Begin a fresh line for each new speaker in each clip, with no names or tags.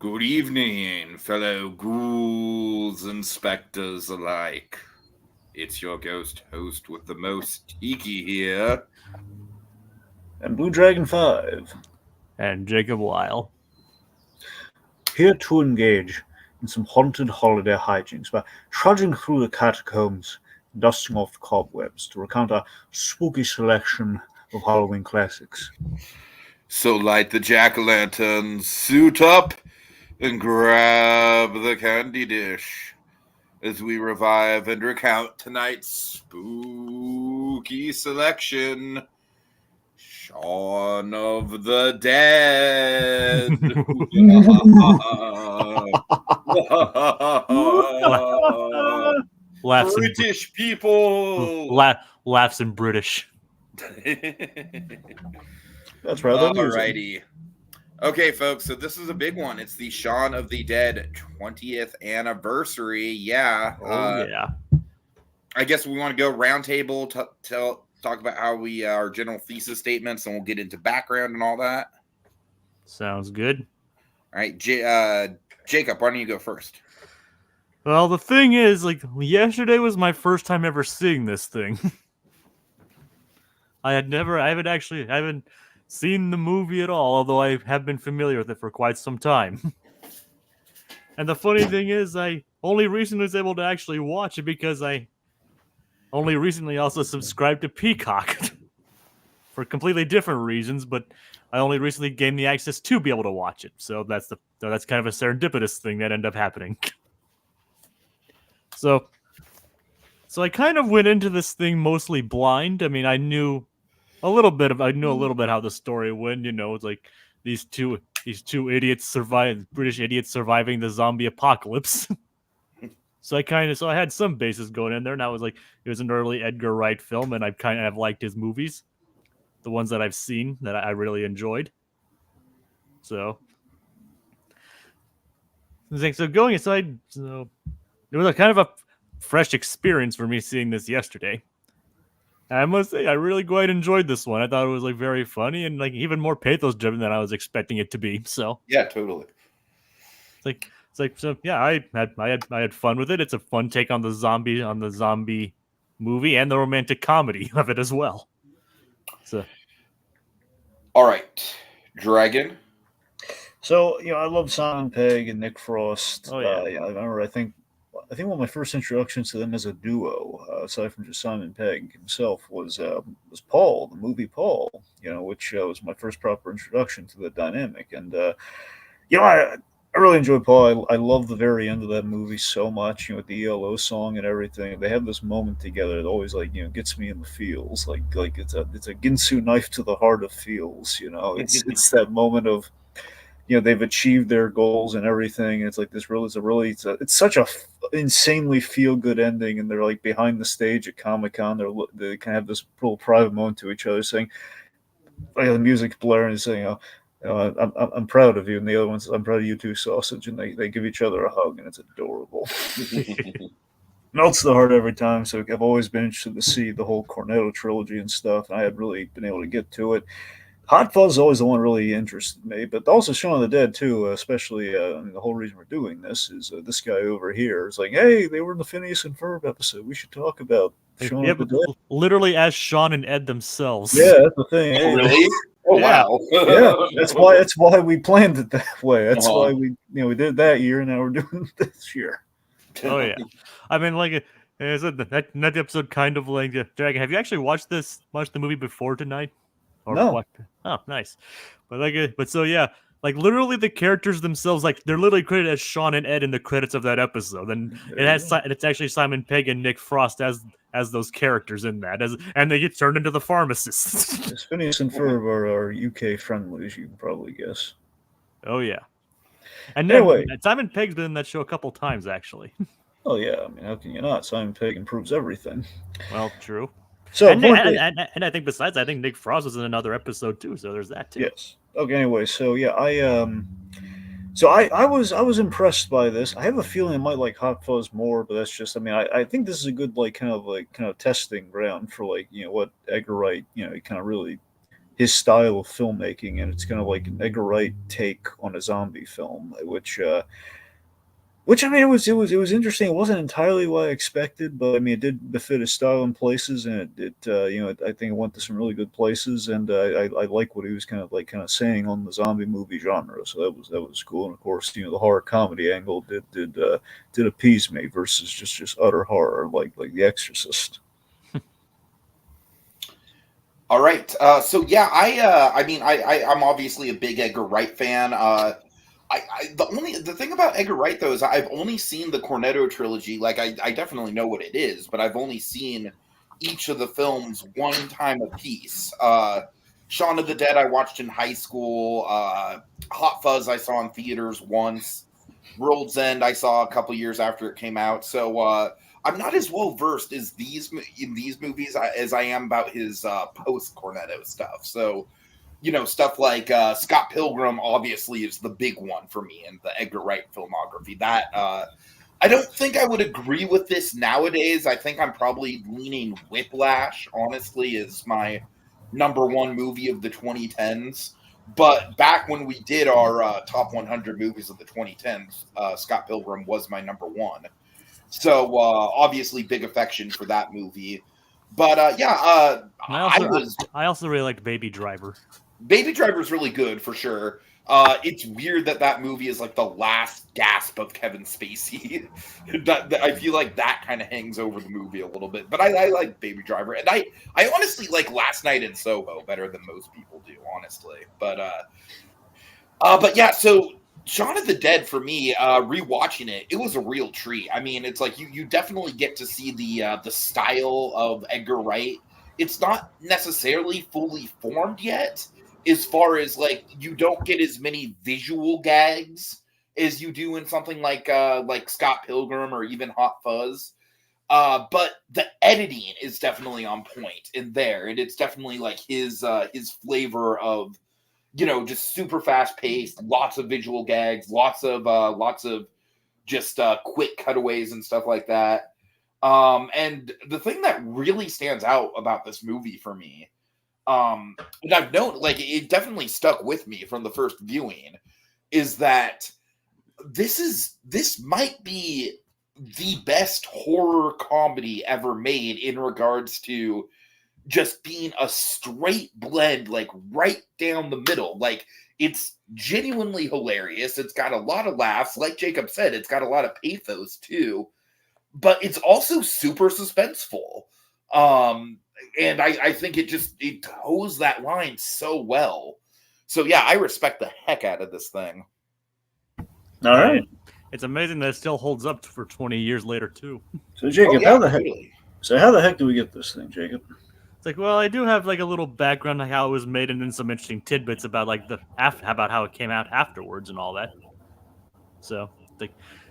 Good evening, fellow ghouls and specters alike. It's your ghost host with the most, Tiki here.
And Blue Dragon 5,
And Jacob Weil.
here to engage in some haunted holiday hijinks by trudging through the catacombs, dusting off the cobwebs to recount a spooky selection of Halloween classics.
So light the jack-o'-lanterns, suit up, and grab the candy dish as we revive and recount tonight's spooky selection. Shaun of the Dead.
Laughs in,
British people.
laughs in British.
That's rather amusing.
Alrighty. Okay, folks, so this is a big one. It's the Shaun of the Dead 20th anniversary. Yeah.
Yeah.
I guess we want to go roundtable, talk about how we our general thesis statements, and we'll get into background and all that.
Sounds good.
All right, Jacob, why don't you go first?
Well, the thing is, yesterday was my first time ever seeing this thing. I haven't seen the movie at all, although I have been familiar with it for quite some time. And the funny thing is, I only recently was able to actually watch it because I only recently also subscribed to Peacock for completely different reasons, but I only recently gained the access to be able to watch it. So that's kind of a serendipitous thing that ended up happening. So I kind of went into this thing mostly blind. I mean, I knew a little bit how the story went. It's like these two idiots British idiots surviving the zombie apocalypse. So I had some basis going in there, and I was like, it was an early Edgar Wright film, and I kind of liked his movies, the ones that I've seen that I really enjoyed. So going aside, so it was a kind of a fresh experience for me seeing this yesterday. And I must say, I really quite enjoyed this one. I thought it was very funny and even more pathos driven than I was expecting it to be. So
yeah, totally.
I had fun with it. It's a fun take on the zombie movie and the romantic comedy of it as well. So,
all right, Dragon.
So, I love Simon Pegg and Nick Frost.
Oh, yeah.
I remember, I think one of my first introductions to them as a duo, aside from just Simon Pegg himself, was Paul, the movie Paul, which was my first proper introduction to the dynamic. And, I really enjoy Paul. I love the very end of that movie so much, with the ELO song and everything. They have this moment together that always gets me in the feels. Like it's a Ginsu knife to the heart of feels. It's that moment of they've achieved their goals and everything. And it's like this really it's such a insanely feel good ending. And they're behind the stage at Comic-Con. They kind of have this little private moment to each other, saying, the music's blaring and saying, I'm proud of you, and the other one says, I'm proud of you too, sausage, and they give each other a hug, and it's adorable. Melts the heart every time. So I've always been interested to see the whole Cornetto trilogy and stuff, and I had really been able to get to it. Hot Fuzz is always the one really interested me, but also Shaun of the Dead too, especially the whole reason we're doing this is this guy over here is like, hey, they were in the Phineas and Ferb episode. We should talk about Shaun of the Dead.
Literally as Shaun and Ed themselves.
Yeah, that's the thing.
Oh, really? Oh,
yeah.
wow.
Yeah, that's why we planned it that way. That's why we we did it that year, and now we're doing it this year.
Oh yeah, I mean, I said that episode kind of Dragon. Have you actually watched the movie before tonight? Or
No.
Oh, nice. But so yeah, literally the characters themselves, they're literally credited as Shaun and Ed in the credits of that episode, and it's actually Simon Pegg and Nick Frost as those characters in that, and they get turned into the pharmacists.
Phineas and Ferb are UK friendly, as you can probably guess.
Oh yeah. And
anyway,
Simon Pegg's been in that show a couple times actually.
Oh yeah, I mean, how can you not? Simon Pegg improves everything.
Well, true.
So
and I think besides, I think Nick Frost was in another episode too. So there's that too.
Yes. Okay. Anyway, so yeah, I was impressed by this. I have a feeling I might like Hot Fuzz more, but that's just. I mean, I think this is a good kind of testing ground for what Edgar Wright kind of really his style of filmmaking, and it's kind of like an Edgar Wright take on a zombie film, which I mean, it was interesting. It wasn't entirely what I expected, but I mean, it did befit his style in places, and I think it went to some really good places, and I like what he was kind of saying on the zombie movie genre. So that was cool, and of course, the horror comedy angle did appease me versus just utter horror like The Exorcist.
All right. So yeah, I mean, I'm obviously a big Edgar Wright fan. The thing about Edgar Wright though is I've only seen the Cornetto trilogy. Like I definitely know what it is, but I've only seen each of the films one time a piece. Shaun of the Dead I watched in high school. Hot Fuzz I saw in theaters once. World's End I saw a couple years after it came out. So I'm not as well versed as in these movies as I am about his post Cornetto stuff. So stuff like Scott Pilgrim obviously is the big one for me in the Edgar Wright filmography. That I don't think I would agree with this nowadays. I think I'm probably leaning Whiplash, honestly, is my number one movie of the 2010s. But back when we did our top 100 movies of the 2010s, Scott Pilgrim was my number one. So obviously big affection for that movie. But
I also really liked Baby Driver.
Baby Driver's really good for sure. It's weird that movie is like the last gasp of Kevin Spacey. that I feel like that kind of hangs over the movie a little bit. But I like Baby Driver, and I honestly like Last Night in Soho better than most people do, honestly. But yeah. So Shaun of the Dead for me, rewatching it was a real treat. I mean, it's like you definitely get to see the style of Edgar Wright. It's not necessarily fully formed yet, as far as like you don't get as many visual gags as you do in something like Scott Pilgrim or even Hot Fuzz. But the editing is definitely on point in there, and it's definitely like his flavor of just super fast paced, lots of visual gags, lots of just quick cutaways and stuff like that. And the thing that really stands out about this movie for me, and I've known, like, it definitely stuck with me from the first viewing, is that this might be the best horror comedy ever made in regards to just being a straight blend, like right down the middle. Like, it's genuinely hilarious. It's got a lot of laughs. Like Jacob said, it's got a lot of pathos too, but it's also super suspenseful. And I think it toes that line so well. So yeah, I respect the heck out of this thing.
All right.
It's amazing that it still holds up for 20 years later too.
So Jacob,
yeah,
how the heck?
really.
So how the heck do we get this thing, Jacob?
It's like, well, I do have like a little background on how it was made, and then some interesting tidbits about like about how it came out afterwards and all that. So,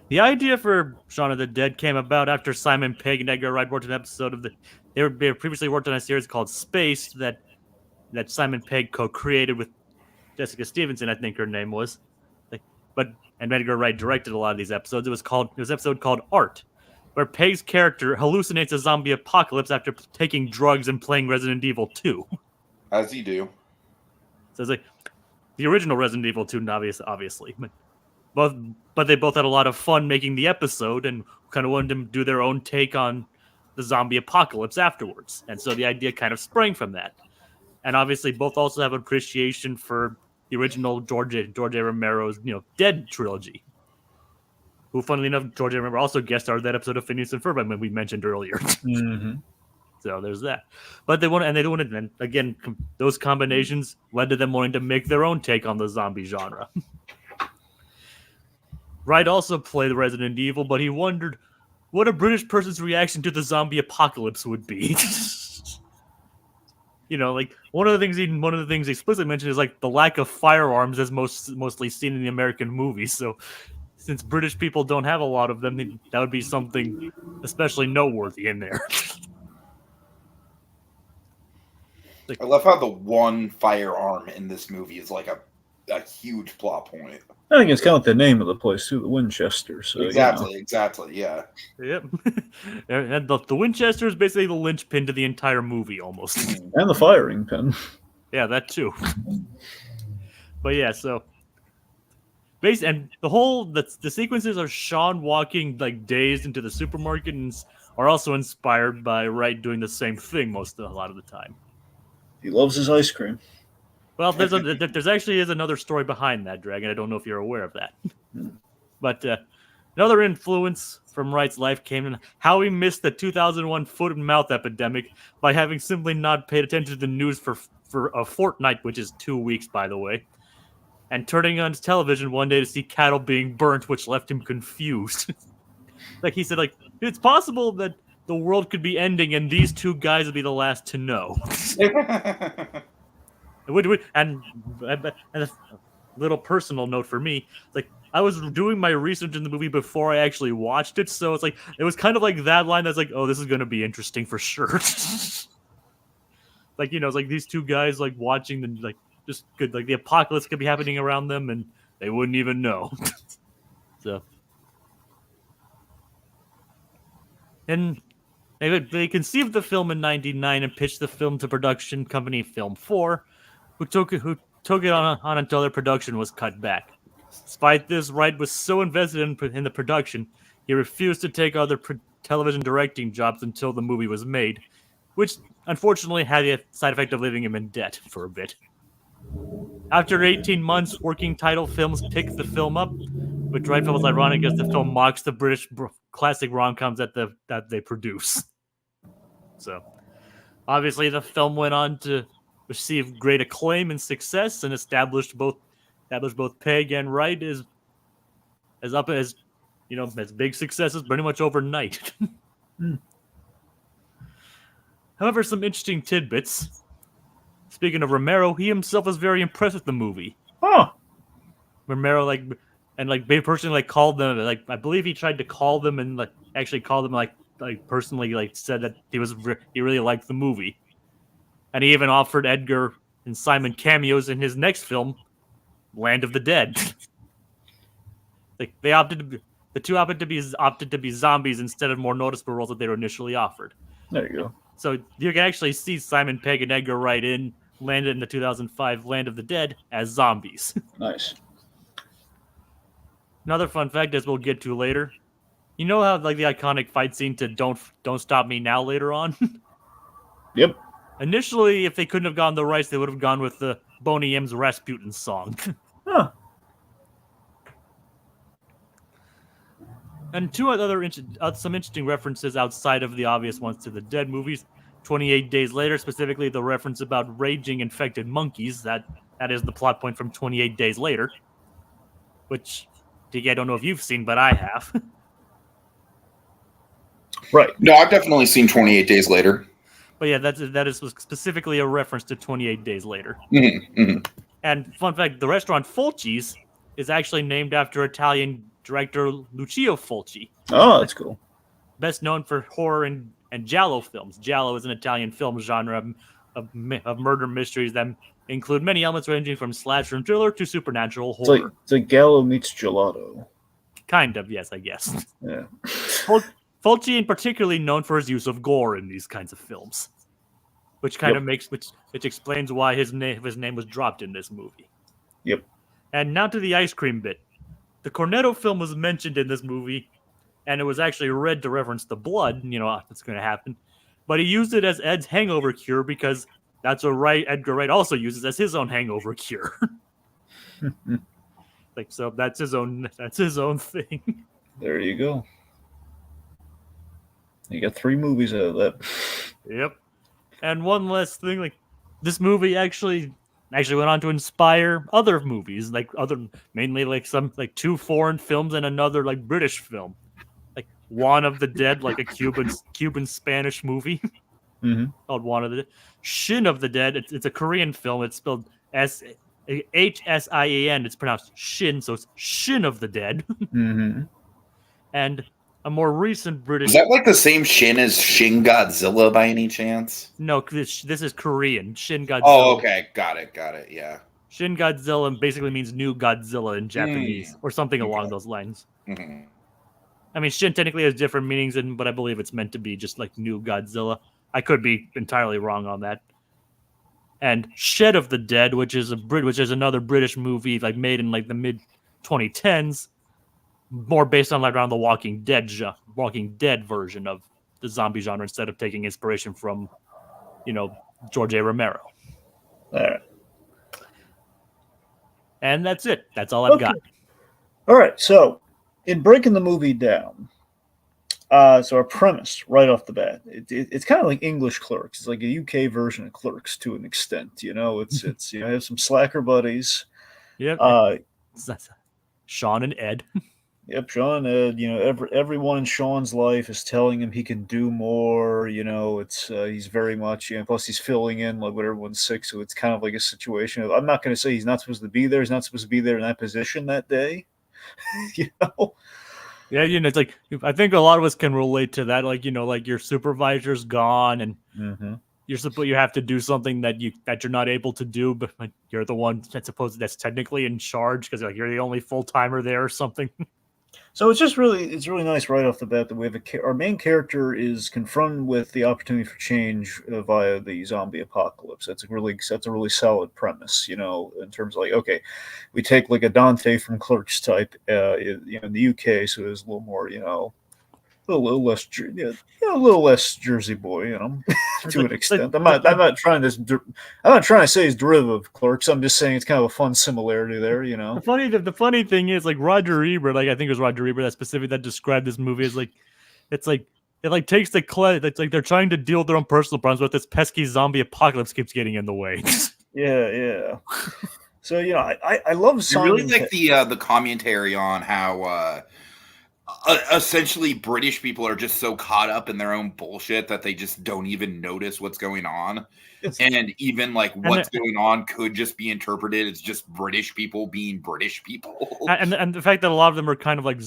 the idea for Shaun of the Dead came about after Simon Pegg and Edgar Wright worked on an episode of they were previously worked on a series called Spaced that Simon Pegg co-created with Jessica Stevenson, I think her name was. And Edgar Wright directed a lot of these episodes. It was an episode called Art, where Pegg's character hallucinates a zombie apocalypse after taking drugs and playing Resident Evil 2.
As you do.
So it's like the original Resident Evil 2, obviously. But they both had a lot of fun making the episode and kind of wanted to do their own take on the zombie apocalypse afterwards. And so the idea kind of sprang from that. And obviously both also have appreciation for the original George A. Romero's, Dead trilogy. Who, funnily enough, George A. Romero also guest starred that episode of Phineas and Ferb when we mentioned earlier.
Mm-hmm.
So there's that. But they wanted, and again, those combinations led to them wanting to make their own take on the zombie genre. Wright also played Resident Evil, but he wondered what a British person's reaction to the zombie apocalypse would be. Like one of the things he explicitly mentioned is like the lack of firearms as mostly seen in the American movies. So since British people don't have a lot of them, that would be something especially noteworthy in there.
I love how the one firearm in this movie is like a huge plot point.
I think it's kind of like the name of the place too, the Winchester. So
exactly, yeah.
Yep. And the Winchester is basically the linchpin to the entire movie, almost.
And the firing pin.
Yeah, that too. But yeah, so and the sequences of Shaun walking like dazed into the supermarket are also inspired by Wright doing the same thing a lot of the time.
He loves his ice cream.
Well, there's actually is another story behind that, Dragon. I don't know if you're aware of that. But another influence from Wright's life came in how he missed the 2001 foot and mouth epidemic by having simply not paid attention to the news for a fortnight, which is 2 weeks, by the way, and turning on his television one day to see cattle being burnt, which left him confused. Like he said, like, it's possible that the world could be ending and these two guys would be the last to know. And a little personal note for me, like, I was doing my research in the movie before I actually watched it, so it's like it was kind of like that line that's like, oh, this is gonna be interesting for sure. Like, it's like these two guys like watching the like just good, like the apocalypse could be happening around them and they wouldn't even know. So, and they conceived the film in '99 and pitched the film to production company Film 4, who took it on until their production was cut back. Despite this, Wright was so invested in the production, he refused to take other television directing jobs until the movie was made, which unfortunately had the side effect of leaving him in debt for a bit. After 18 months, Working Title Films picked the film up, which Wright felt was ironic as the film mocks the British classic rom-coms that they produce. So, obviously, the film went on to receive great acclaim and success, and established both Pegg and Wright as big successes pretty much overnight. However, some interesting tidbits. Speaking of Romero, he himself was very impressed with the movie.
Huh.
Romero personally called them, like, I believe he tried to call them and actually called them personally said that he really liked the movie. And he even offered Edgar and Simon cameos in his next film, Land of the Dead. The two opted to be zombies instead of more noticeable roles that they were initially offered.
There you go.
So you can actually see Simon Pegg and Edgar Wright landed in the 2005 Land of the Dead as zombies.
Nice.
Another fun fact, as we'll get to later, you know how the iconic fight scene to "Don't Stop Me Now" later on?
Yep.
Initially, if they couldn't have gone the rights, they would have gone with the Boney M's Rasputin song.
Huh.
And some interesting references outside of the obvious ones to the Dead movies. 28 Days Later, specifically the reference about raging infected monkeys. That is the plot point from 28 Days Later, which, Tiki, I don't know if you've seen, but I have.
Right.
No, I've definitely seen 28 Days Later.
But yeah, that is specifically a reference to 28 Days Later.
Mm-hmm, mm-hmm.
And fun fact, the restaurant Fulci's is actually named after Italian director Lucio Fulci.
Oh, that's cool.
Best known for horror and giallo films. Giallo is an Italian film genre of murder mysteries that include many elements ranging from slasher and thriller to supernatural horror.
It's like Gallo meets gelato.
Kind of, yes, I guess.
Yeah.
Fulci is particularly known for his use of gore in these kinds of films, which kind of which explains why his name was dropped in this movie.
Yep.
And now to the ice cream bit. The Cornetto film was mentioned in this movie, and it was actually read to reference the blood, that's going to happen. But he used it as Ed's hangover cure because that's what Edgar Wright also uses as his own hangover cure. So that's his own thing.
There you go. You got 3 movies out of that.
Yep. And one last thing, this movie actually went on to inspire other movies, mainly some 2 foreign films and another British film, like Juan of the Dead, like a Cuban Spanish movie called Juan of the Dead. Shin of the Dead, it's a Korean film. It's spelled Hsien. It's pronounced Shin, so it's Shin of the Dead.
Mm-hmm.
And a more recent British.
Is that the same Shin as Shin Godzilla by any chance?
No, this is Korean. Shin Godzilla.
Oh, okay. Got it. Yeah.
Shin Godzilla basically means new Godzilla in Japanese, or something along those lines.
Mm-hmm.
I mean, Shin technically has different meanings, but I believe it's meant to be just new Godzilla. I could be entirely wrong on that. and Shed of the Dead, which is another British movie like made in like the mid 2010s, more based on like around the Walking Dead version of the zombie genre instead of taking inspiration from, George A. Romero.
All right.
And that's it. That's all I've got.
All right. So, in breaking the movie down, so our premise right off the bat, it's kind of like English Clerks. It's like a UK version of Clerks to an extent. It's have some slacker buddies.
Yep. Shaun and Ed.
Yep, Shaun. Everyone in Shaun's life is telling him he can do more. It's he's very much. Plus he's filling in like when everyone's sick, so it's kind of like a situation of I'm not going to say he's not supposed to be there. He's not supposed to be there in that position that day.
Yeah, it's like I think a lot of us can relate to that. Like like your supervisor's gone, and you have to do something that you're not able to do, but you're the one that's technically in charge because like you're the only full timer there or something.
So it's really nice right off the bat that we have our main character is confronted with the opportunity for change via the zombie apocalypse. That's a really solid premise, in terms of like, okay, we take like a Dante from Clerks type, in the UK, so it's a little more, a little less Jersey Boy, to an extent. I'm not trying to say it's derivative of Clerks. I'm just saying it's kind of a fun similarity there,
The funny thing is, like Roger Ebert, like I think it was Roger Ebert that described this movie as like, it's like it takes the it's like they're trying to deal with their own personal problems, but this pesky zombie apocalypse keeps getting in the way.
Yeah. So I love
I really like the commentary on how. Essentially, British people are just so caught up in their own bullshit that they just don't even notice what's going on. And even like what's going on could just be interpreted as just British people being British people.
And the fact that a lot of them are kind of like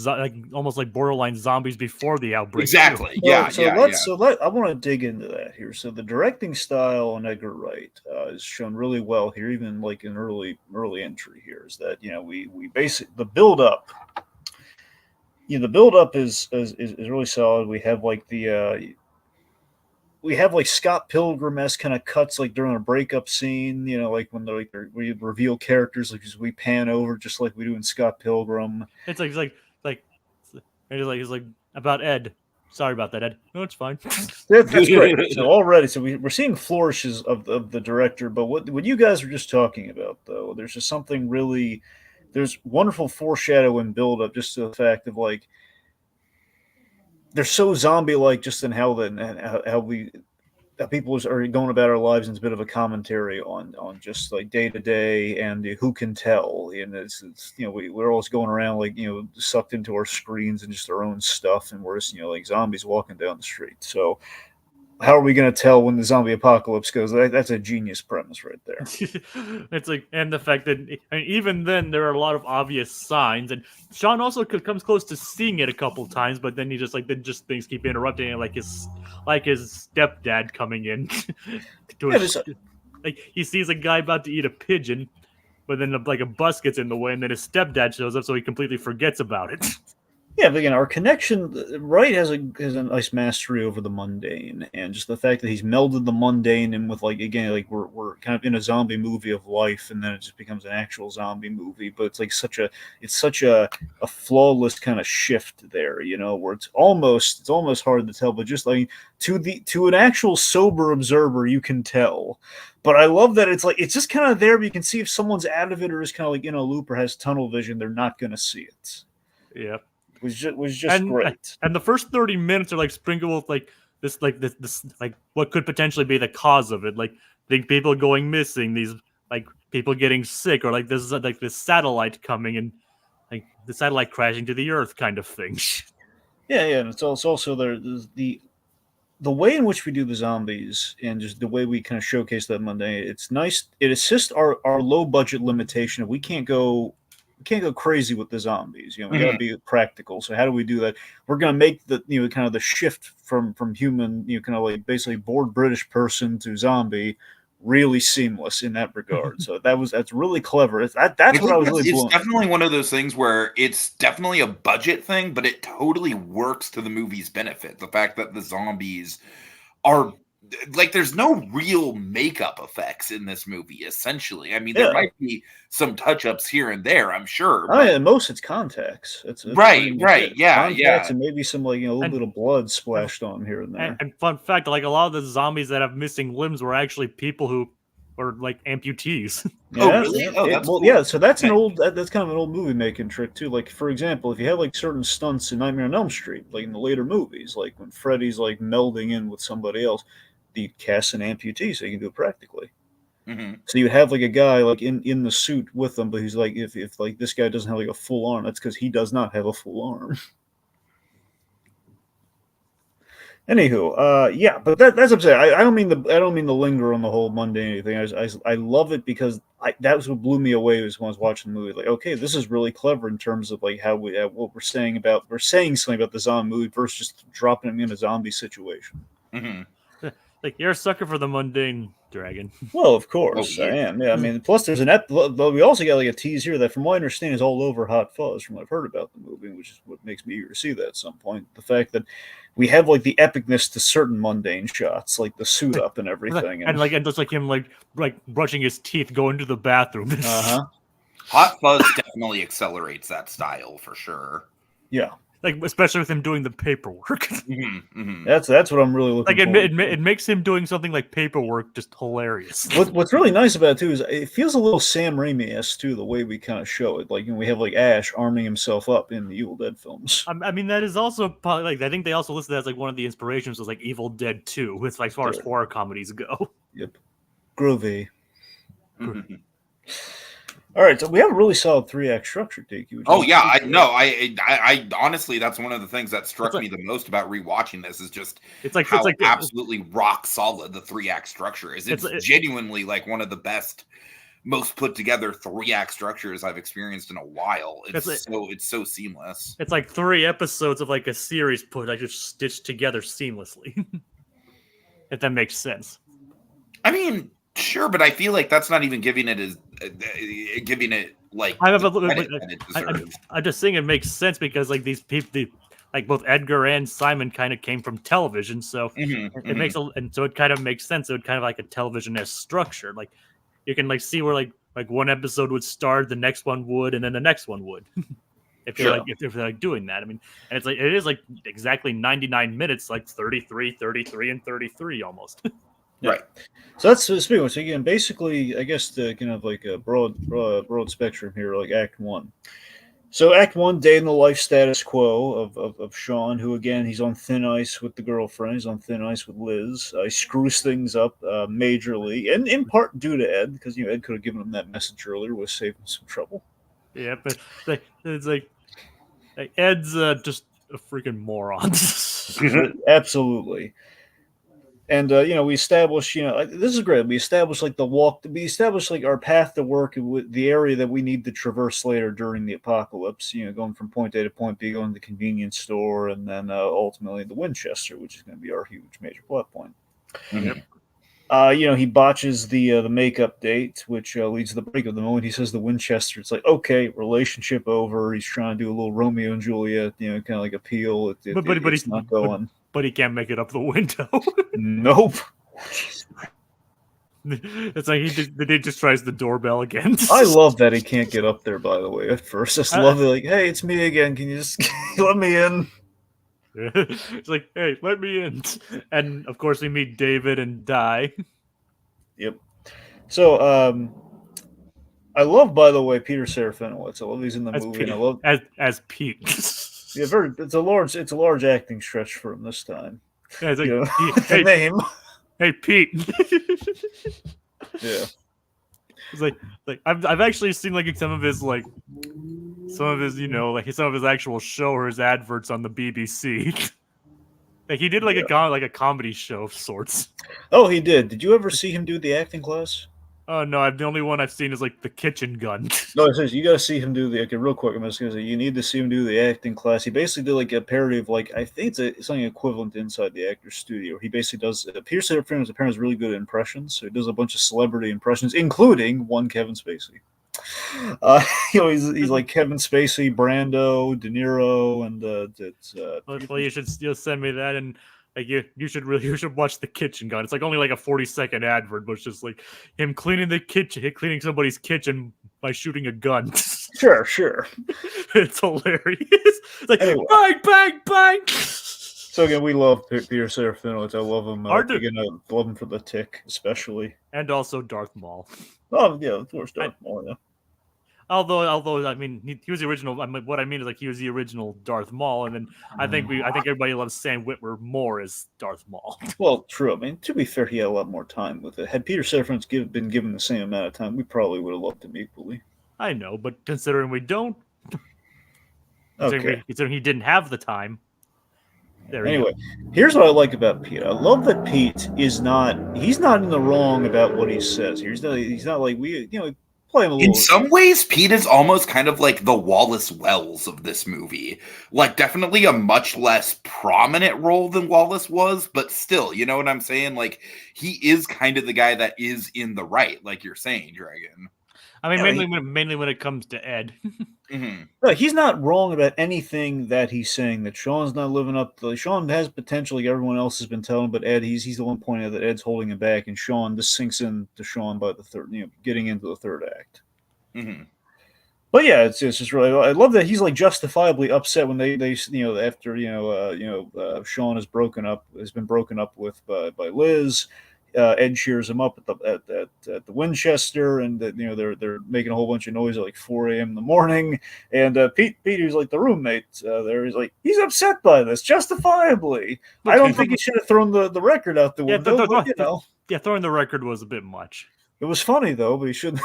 almost like borderline zombies before the outbreak.
Exactly.
I want to dig into that here. So the directing style on Edgar Wright is shown really well here, even like in early entry here. Is that we basically the build up. The build-up is really solid. We have like Scott Pilgrim-esque kind of cuts like during a breakup scene. Like when we reveal characters, like we pan over just like we do in Scott Pilgrim.
It's like about Ed. Sorry about that, Ed. No, it's fine.
That's great. So already, we're seeing flourishes of the director. But what you guys were just talking about, though, there's just something really. There's wonderful foreshadow and build up just to the fact of like they're so zombie-like just in how people are going about our lives, and it's a bit of a commentary on just like day to day and who can tell. And it's we're always going around like sucked into our screens and just our own stuff, and we're just like zombies walking down the street. So how are we going to tell when the zombie apocalypse goes? That's a genius premise right there.
It's like, and the fact that even then there are a lot of obvious signs, and Shaun also comes close to seeing it a couple times, but then he just things keep interrupting it, like his stepdad coming in like he sees a guy about to eat a pigeon, but then like a bus gets in the way, and then his stepdad shows up, so he completely forgets about it.
Yeah, but again, our connection, Wright has a nice mastery over the mundane, and just the fact that he's melded the mundane and with like we're kind of in a zombie movie of life, and then it just becomes an actual zombie movie. But it's like such a flawless kind of shift there, where it's almost hard to tell, but just like to an actual sober observer, you can tell. But I love that it's just kind of there, but you can see if someone's out of it or is kind of like in a loop or has tunnel vision, they're not going to see it.
Yeah.
Was just great.
And the first 30 minutes are like sprinkled with this what could potentially be the cause of it, like people going missing, these like people getting sick, or like this satellite coming and like the satellite crashing to the earth kind of thing.
Yeah, and it's also the way in which we do the zombies and just the way we kind of showcase that mundane. It's nice. It assists our low budget limitation. We can't go crazy with the zombies. We got to be practical. So how do we do that? We're going to make the kind of the shift from human, kind of like basically bored British person to zombie really seamless in that regard. So that's really clever. That's what I was really blown.
It's definitely one of those things where it's definitely a budget thing, but it totally works to the movie's benefit. The fact that the zombies are like there's no real makeup effects in this movie. Essentially, I mean,
Yeah.
there might be some touch-ups here and there, I'm sure.
Oh,
But
yeah, most it's contacts. It's
right,
pretty much
right,
it.
yeah,
Contacts
yeah.
and maybe some like a little
And-
bit of blood splashed on here and there.
And fun fact, like a lot of the zombies that have missing limbs were actually people who were like amputees.
Oh, really? Oh, that's
well,
cool.
yeah. So that's an
Okay.
old. That's kind of an old movie making trick too. Like for example, if you had like certain stunts in Nightmare on Elm Street, like in the later movies, like when Freddy's like melding in with somebody else, you cast an amputee so you can do it practically.
Mhm.
So you have like a guy like in the suit with them, but he's like if like this guy doesn't have like a full arm, that's because he does not have a full arm. Anywho, yeah, but that's what I'm saying. I don't mean to linger on the whole mundane thing. I love it because that was what blew me away was when I was watching the movie. Like, okay, this is really clever in terms of like how what we're saying something about the zombie movie versus just dropping him in a zombie situation.
Mhm.
Like you're a sucker for the mundane, Dragon.
Well, of course,
Oh,
I
yeah.
am. Yeah, I mean, plus there's but we also got like a tease here that, from what I understand, is all over Hot Fuzz. From what I've heard about the movie, which is what makes me eager to see that at some point. The fact that we have like the epicness to certain mundane shots, like the suit up and everything,
And just like him like brushing his teeth, going to the bathroom.
Hot Fuzz definitely accelerates that style for sure.
Yeah,
Like especially with him doing the paperwork.
Mhm, mhm.
that's what I'm really looking.
Like
forward to.
it makes him doing something like paperwork just hilarious.
What's really nice about it too is it feels a little Sam Raimi-esque too, the way we kind of show it. Like, we have like Ash arming himself up in the Evil Dead films.
I mean, that is also probably like I think they also listed that as like one of the inspirations was like Evil Dead 2, with like, as far as
Sure.
horror comedies go.
Yep, groovy.
Mhm.
All right, so we have a really solid 3-act structure, Tiki.
Oh yeah, I honestly, that's one of the things that struck me the most about rewatching this is just how absolutely rock solid the 3-act structure is. It's genuinely like one of the best, most put together 3-act structures I've experienced in a while. It's so seamless.
It's like 3 episodes of like a series just stitched together seamlessly. If that makes sense.
I mean, sure, but I feel like that's not even giving it like
I'm just saying it makes sense because like these people, like both Edgar and Simon, kind of came from television, so it makes and so it kind of makes sense. So it kind of like a television-esque structure. Like you can like see where like one episode would start, the next one would, and then the next one would. if they're like doing that, I mean, and it's like it is like exactly 99 minutes, like 33, 33, and 33 almost.
Right.
So that's speaking of, so again, basically, I guess the kind of like a broad spectrum here, like Act 1. So Act 1, day in the life status quo of Shaun, who again, he's on thin ice with the girlfriend, he's on thin ice with Liz. He screws things up majorly, and in part due to Ed, because Ed could have given him that message earlier, was saving some trouble.
Yeah, but it's like Ed's just a freaking moron.
Absolutely. And we establish, this is great. We establish like we establish like our path to work with the area that we need to traverse later during the apocalypse. Going from point A to point B, going to the convenience store, and then ultimately the Winchester, which is going to be our huge major plot point.
Mm-hmm.
He botches the makeup date, which leads to the breakup. The moment he says the Winchester, it's like, okay, relationship over. He's trying to do a little Romeo and Juliet, kind of like appeal. But he's not going.
But he can't make it up the window.
Nope.
It's like he just tries the doorbell again.
I love that he can't get up there, by the way, at first. I just love it. Like, hey, it's me again. Can you just let me in?
It's like, hey, let me in. And, of course, we meet David and Di.
Yep. So, I love, by the way, Peter Serafinowicz. I love he's in the movie. And I love
as Pete.
Yeah, it's a large acting stretch for him this time.
Yeah, it's like,
hey, name.
Hey, Pete.
Yeah.
It's like I've actually seen like some of his some of his actual show or his adverts on the BBC. Like he did like a comedy show of sorts.
Oh, he did. Did you ever see him do the acting class?
Oh no, the only one I've seen is like the Kitchen Gun.
No, it says you got to see him do real quick. I'm just gonna say you need to see him do the acting class. He basically did like a parody of I think it's something equivalent to Inside the Actors Studio. He basically does. Peter Serafinowicz apparently is really good at impressions, so he does a bunch of celebrity impressions, including one Kevin Spacey. He's like Kevin Spacey, Brando, De Niro, and
well, you should send me that, and Like you should watch The Kitchen Gun. It's like only like a 40-second advert, but it's just like him cleaning cleaning somebody's kitchen by shooting a gun.
Sure.
It's hilarious. It's like
Anyway.
bang, bang, bang.
So again, we love Peter Serafinowicz. I love him.
Hard to-
Again, I love him for The Tick, especially.
And also Darth Maul.
Oh yeah, of course, Darth Maul. Yeah.
Although I mean he was the original. I mean, what I mean is like he was the original Darth Maul, and then I think everybody loves Sam Witwer more as Darth Maul.
Well, true. I mean, to be fair, he had a lot more time with it. Had Peter Serafinowicz been given the same amount of time, we probably would have loved him equally.
I know, but considering we don't,
Okay.
considering he didn't have the time.
Anyway, here's what I like about Pete. I love that Pete he's not in the wrong about what he says. He's not like we play him a little.
In some ways, Pete is almost kind of like the Wallace Wells of this movie. Like, definitely a much less prominent role than Wallace was, but still, you know what I'm saying? Like, he is kind of the guy that is in the right, like you're saying, Dragon.
I mean, mainly when it comes to Ed.
Mm-hmm.
No, he's not wrong about anything that he's saying. That Shaun's not living up to. Shaun has potential, like everyone else has been telling, but Ed, he's the one pointing out that Ed's holding him back, and Shaun, this sinks in to Shaun by the third, getting into the third act.
Mm-hmm.
But yeah, it's just really. I love that he's like justifiably upset when they after Shaun has been broken up with by Liz. Ed cheers him up at the Winchester, and they're making a whole bunch of noise at like 4 a.m. in the morning. And Pete, who's like the roommate there, he's upset by this, justifiably. I don't think he should have thrown the record out the window.
Yeah, throwing the record was a bit much.
It was funny though, but he shouldn't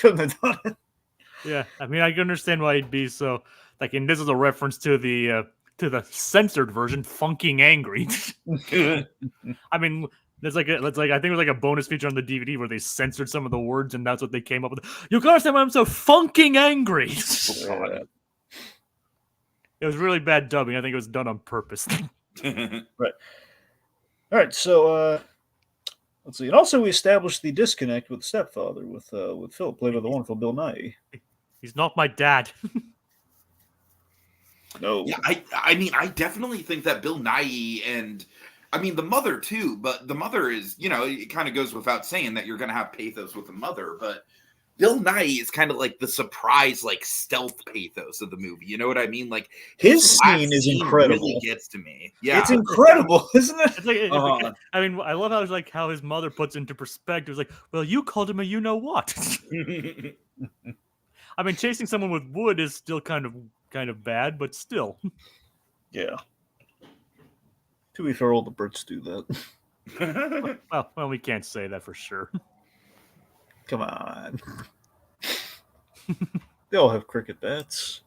have done it.
Yeah, I mean, I can understand why he'd be so like. And this is a reference to the censored version, "Funking Angry." I mean. I think it was like a bonus feature on the DVD where they censored some of the words, and that's what they came up with. You can understand why I'm so funking angry. It was really bad dubbing. I think it was done on purpose.
Right. All right. So let's see. And also, we established the disconnect with the stepfather with Philip, played by the wonderful Bill Nighy.
He's not my dad.
No.
Yeah, I mean, I definitely think that Bill Nighy and I mean, the mother too, but the mother is, it kind of goes without saying that you're going to have pathos with the mother, but Bill Nighy is kind of like the surprise, like stealth pathos of the movie. You know what I mean? Like
his scene is incredible.
Really gets to me. Yeah,
it's incredible, isn't it?
It's like, I mean, I love how his mother puts into perspective. It's like, well, you called him a you know what. I mean, chasing someone with wood is still kind of bad, but still.
Yeah. To be fair, all the birds do that.
Well, we can't say that for sure.
Come on. They all have cricket bats.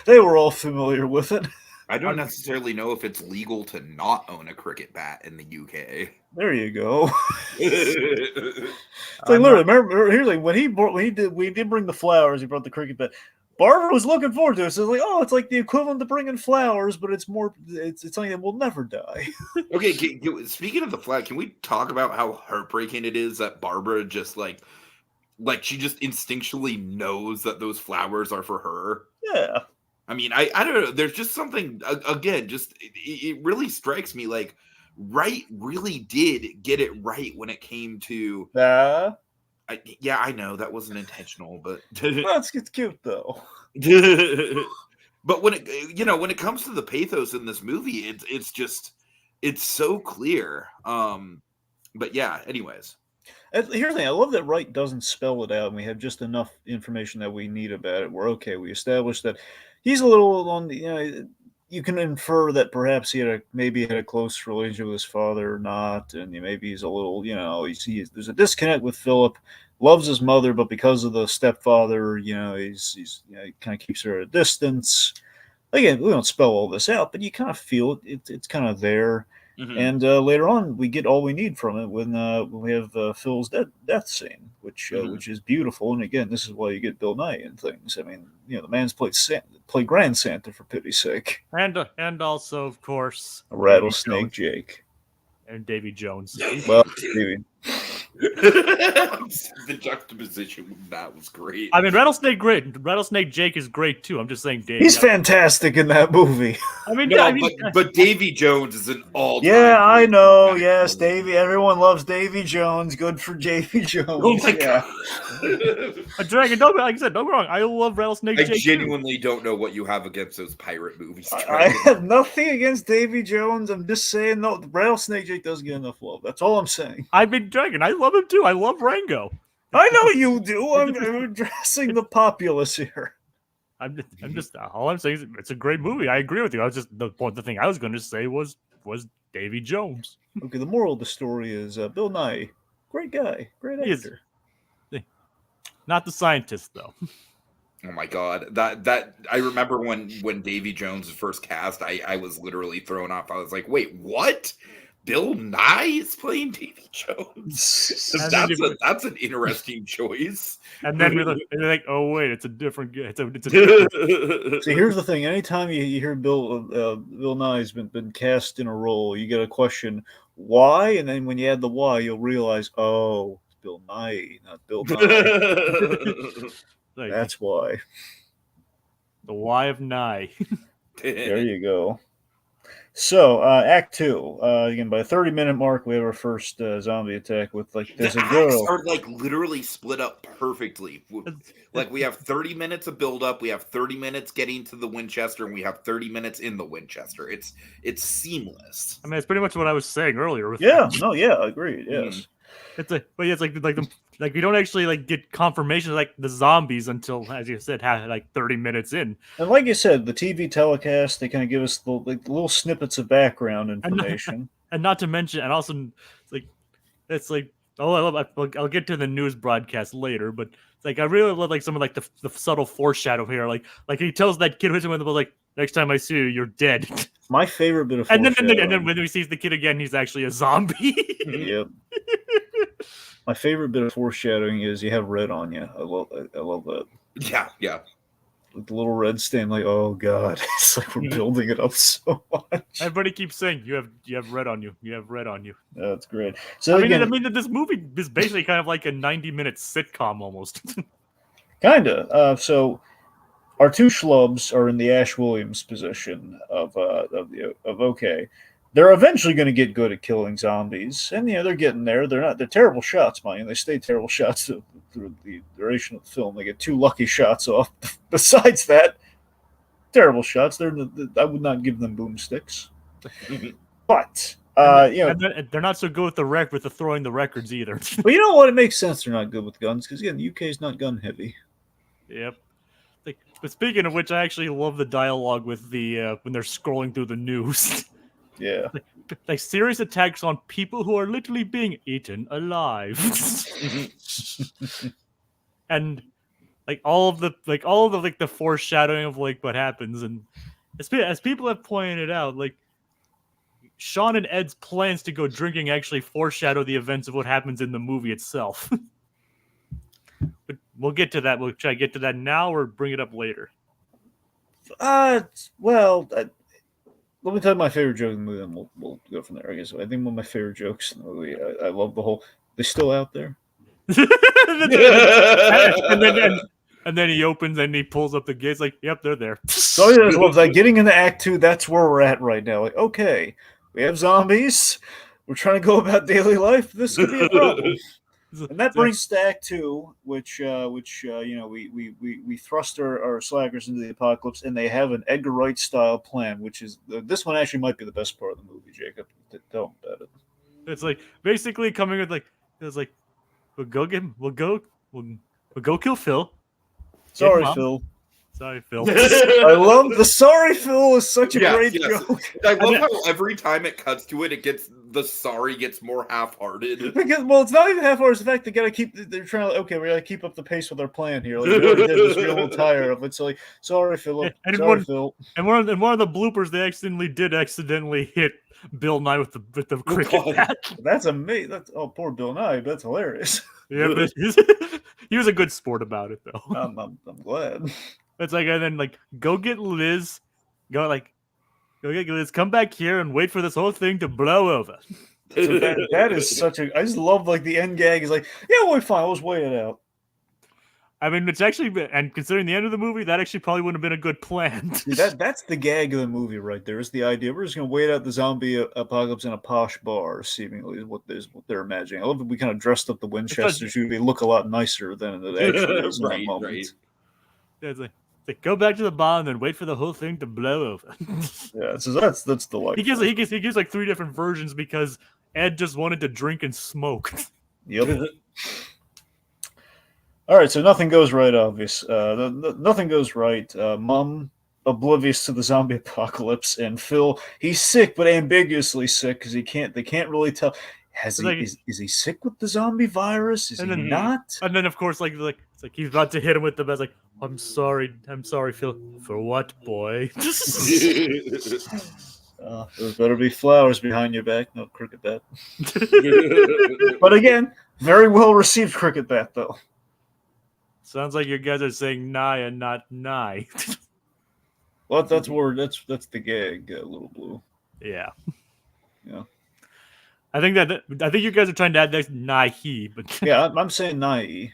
They were all familiar with it.
I don't necessarily know if it's legal to not own a cricket bat in the UK.
There you go. It's like literally, remember, here's like when we did bring the flowers. He brought the cricket bat. Barbara was looking forward to it. So it's like, it's like the equivalent to bringing flowers, but it's something that will never die.
Okay, speaking of the flag, can we talk about how heartbreaking it is that Barbara just like she just instinctually knows that those flowers are for her?
Yeah.
I mean, I don't know. There's just something, again, just it really strikes me like Wright really did get it right when it came to. Yeah, I know that wasn't intentional, but
it's cute though.
But when it comes to the pathos in this movie, it's so clear. But yeah, anyways.
Here's the thing: I love that Wright doesn't spell it out, and we have just enough information that we need about it. We're okay. We established that he's a little on the. You can infer that perhaps he had a close relationship with his father or not, and maybe he's a little, there's a disconnect with Philip. Loves his mother, but because of the stepfather, he kind of keeps her at a distance. Again, we don't spell all this out, but you kind of feel it. It's kind of there. Mm-hmm. And later on, we get all we need from it when we have Phil's death scene, which is beautiful. And again, this is why you get Bill Nighy and things. I mean, the man's played Grand Santa for pity's sake,
and also, of course,
a rattlesnake Jake
and Davy Jones.
Well, maybe.
The juxtaposition with that was great.
I mean, Rattlesnake Jake is great too. I'm just saying, Dave.
He's fantastic in that movie.
I mean,
No,
I mean,
but Davy Jones is an all-time.
Yeah, I
great
know.
actor.
Yes, Davy. Everyone loves Davy Jones. Good for Davy Jones.
Oh my
yeah.
god!
a dragon. Don't like I said. Don't get me wrong. I love Rattlesnake
I
Jake.
genuinely don't know what you have against those pirate movies.
I have nothing against Davy Jones. I'm just saying, no, Rattlesnake Jake doesn't get enough love. That's all I'm saying.
I've been dragon. I love him too. I love Rango.
I know you do. I'm addressing the populace here.
I'm just all I'm saying is it's a great movie. I agree with you. I was just the thing I was going to say was Davy Jones.
Okay, the moral of the story is Bill Nye, great guy, great
He is.
actor.
Not the scientist though.
Oh my god, that I remember when Davy Jones was first cast, I was literally thrown off. I was like, wait, what? Bill Nye is playing Davy Jones? That's an interesting choice.
And then you're like, oh wait, it's a different. It's a different.
See, here's the thing: anytime you hear Bill Nye's been cast in a role, you get a question why, and then when you add the why, you'll realize, oh, it's Bill Nye, not Bill Nye.
Like,
That's why.
the why of Nye.
There you go. So, Act 2. Again, by the 30-minute mark, we have our first zombie attack with, like, there's
The
a girl.
acts are, like, literally split up perfectly. Like, we have 30 minutes of build-up, we have 30 minutes getting to the Winchester, and we have 30 minutes in the Winchester. It's seamless.
I mean, it's pretty much what I was saying earlier.
Yeah, no, yeah, agreed, yes.
Like we don't actually like get confirmation of, like the zombies until, as you said, like 30 minutes in.
And like you said, the TV telecast, they kind of give us the little snippets of background information.
And not to mention, and also, it's like I'll get to the news broadcast later, but it's like I really love like some of like the subtle foreshadow here. Like he tells that kid who's like, next time I see you, you're dead.
My favorite bit of
and
foreshadowing.
then when he sees the kid again, he's actually a zombie.
Yep. My favorite bit of foreshadowing is you have red on you. I love that.
Yeah.
With the little red stain, like, oh god, it's like we're building it up so much.
Everybody keeps saying you have red on you. You have red on you.
That's great. So
I
again,
mean, this movie is basically kind of like a 90-minute sitcom almost.
kinda. So our two schlubs are in the Ash Williams position of okay. They're eventually going to get good at killing zombies, and they're getting there. They're terrible shots, mind you. They stay terrible shots through the duration of the film. They get 2 lucky shots off. Besides that, terrible shots. I would not give them boomsticks. But
and they're not so good with the throwing the records either.
But you know what? It makes sense they're not good with guns because again, the UK is not gun heavy.
Yep. But speaking of which, I actually love the dialogue with the when they're scrolling through the news.
Yeah.
Like serious attacks on people who are literally being eaten alive. And all of the foreshadowing of like what happens, and as people have pointed out, like Shaun and Ed's plans to go drinking actually foreshadow the events of what happens in the movie itself. But we'll get to that. We'll try to get to that now or bring it up later.
Let me tell you my favorite joke in the movie, and we'll go from there. I guess I think one of my favorite jokes in the movie. I love the whole. They still out there?
and then he opens and he pulls up the gates. Like, yep, they're there.
So I just love that. Getting into Act 2, that's where we're at right now. Like, okay, we have zombies. We're trying to go about daily life. This could be a problem. And that brings us to Act 2, which we thrust our slackers into the apocalypse, and they have an Edgar Wright style plan, which is this one actually might be the best part of the movie. Jacob, tell them about it.
It's like basically coming with we'll go kill Phil.
Sorry, Phil.
Sorry, Phil.
I love the sorry Phil is such a great joke.
I love how every time it cuts to it, the sorry gets more half-hearted.
Because, well, it's not even half-hearted. It's the fact they're trying to, okay, we gotta keep up the pace with our plan here. Like, we already did this, we're a little tired of it. So, like, sorry, Phil. Sorry, Phil.
And one of the bloopers, they accidentally hit Bill Nye with the cricket bat.
That's amazing. Poor Bill Nye, but that's hilarious.
Yeah, but he was a good sport about it, though.
I'm glad.
It's like, and then go get Liz, come back here and wait for this whole thing to blow over.
So that is such a. I just love like the end gag is like, yeah, we're fine. Let's wait it out.
I mean, it's actually, and considering the end of the movie, that actually probably wouldn't have been a good plan.
See, that's the gag of the movie right there. Is the idea we're just gonna wait out the zombie apocalypse in a posh bar, seemingly is what they're imagining. I love that we kind of dressed up the Winchesters. They look a lot nicer than it actually is in that moment.
Yeah, it's like go back to the bar and then wait for the whole thing to blow over.
Yeah, so that's delightful.
He gives like 3 different versions because Ed just wanted to drink and smoke.
Yep. All right, so nothing goes right. Obvious. Nothing goes right. Mom oblivious to the zombie apocalypse, and Phil, he's sick but ambiguously sick because they can't really tell. Is he sick with the zombie virus? Is he not?
And then of course like it's like he's about to hit him with the best. Like I'm sorry, Phil. For what, boy?
There better be flowers behind your back, no cricket bat. But again, very well received cricket bat though.
Sounds like you guys are saying nigh and not nigh.
Well, that's the gag, Little Blue.
Yeah.
Yeah.
I think you guys are trying to add that nigh he, but
yeah, I'm saying nigh.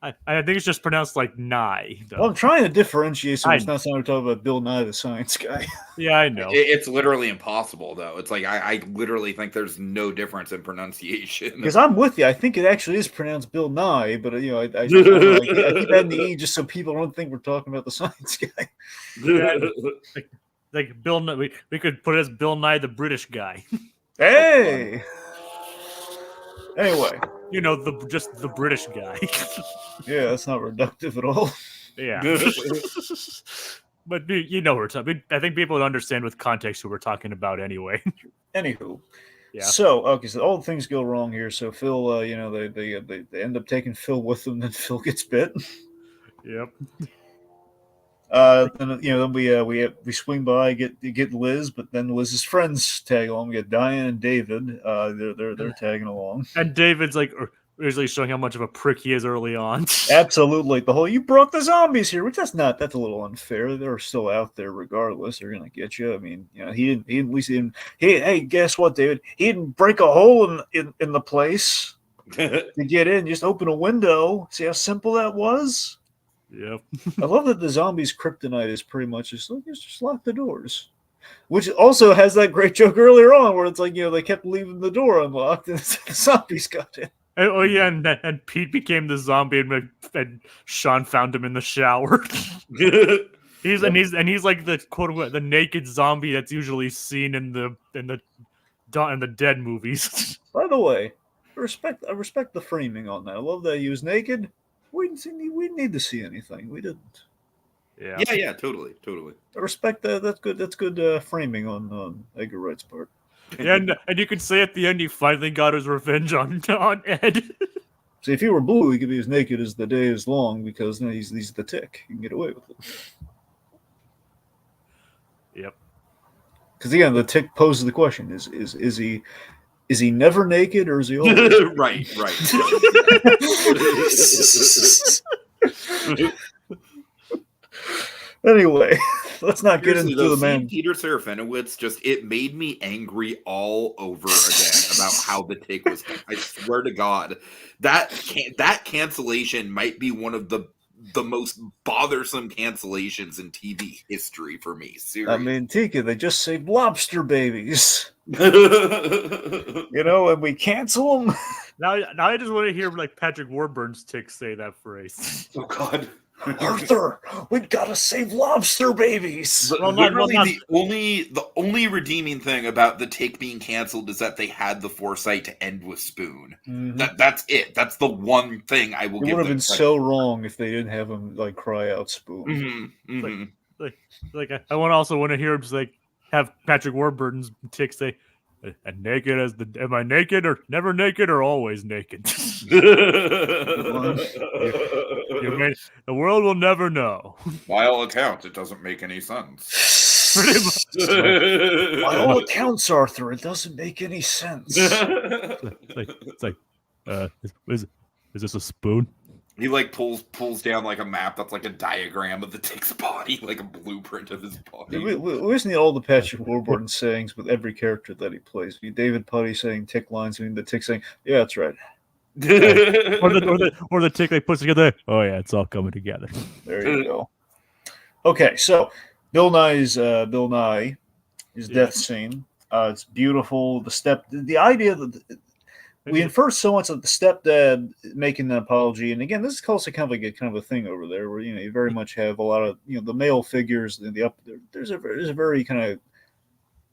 I think it's just pronounced like nigh.
Well, I'm trying to differentiate so it's not sounding talking about Bill Nye the Science Guy.
Yeah, I know.
It's literally impossible, though. It's like I literally think there's no difference in pronunciation.
Because I'm with you. I think it actually is pronounced Bill Nye, but I keep adding the E just so people don't think we're talking about the Science Guy.
Yeah, like Bill, we could put it as Bill Nye the British guy.
Hey. Anyway.
You know, just the British guy.
Yeah, that's not reductive at all.
Yeah. But you know we're talking. I think people would understand with context who we're talking about anyway.
Anywho.
Yeah.
So, okay, so all things go wrong here. So Phil, they end up taking Phil with them, then Phil gets bit.
Yep.
Then we swing by, get Liz, but then Liz's friends tag along. We get Diane and David. They're tagging along.
And David's like usually showing how much of a prick he is early on.
Absolutely, the whole you brought the zombies here, which that's a little unfair. They're still out there regardless. They're gonna get you. I mean, he didn't. Hey, guess what, David? He didn't break a hole in the place to get in. Just open a window. See how simple that was.
Yep.
I love that the zombies' kryptonite is pretty much just lock the doors. Which also has that great joke earlier on where it's like, they kept leaving the door unlocked and the zombies got in.
Oh yeah, and Pete became the zombie and Shaun found him in the shower. He's like the quote the naked zombie that's usually seen in the Dead movies.
By the way, I respect the framing on that. I love that he was naked. We didn't need to see anything. We didn't.
Yeah, totally.
I respect that. That's good. That's good framing on Edgar Wright's part.
Yeah, and you could say at the end he finally got his revenge on Ed.
See, if he were blue, he could be as naked as the day is long because he's the Tick. You can get away with it.
Yep.
Because again, the Tick poses the question: Is he never naked or is he always
right.
Anyway, let's not get into the man.
Peter Serafinowicz it made me angry all over again about how the take was. I swear to God, that cancellation might be one of the most bothersome cancellations in TV history for me. Seriously.
I mean, Tiki, they just saved lobster babies. And we cancel them.
Now I just want to hear like Patrick Warburton's Tick say that phrase.
Oh God.
Arthur, we gotta save lobster babies.
The only redeeming thing about the take being canceled is that they had the foresight to end with Spoon. Mm-hmm. That's it. That's the one thing I will give them. It would have been
so wrong if they didn't have him like cry out Spoon.
Mm-hmm. Mm-hmm.
Like I also want to hear him just like have Patrick Warburton's Tick say, am I naked or never naked or always naked? The world will never know.
By all accounts, it doesn't make any sense.
Pretty much.
By all accounts, Arthur, it doesn't make any sense.
It's like, is this a spoon?
He like pulls down like a map that's like a diagram of the Tick's body, like a blueprint of his body.
We just need all the Patrick Warburton sayings with every character that he plays. David Putty saying Tick lines, and the Tick saying, "Yeah, that's right."
or the Tick they put together. Oh yeah, it's all coming together.
There you go. Okay, so Bill Nye's death scene. It's beautiful. The idea that we infer so much of the stepdad making an apology, and again, this is also kind of a thing over there, where you very much have a lot of the male figures. There's a very kind of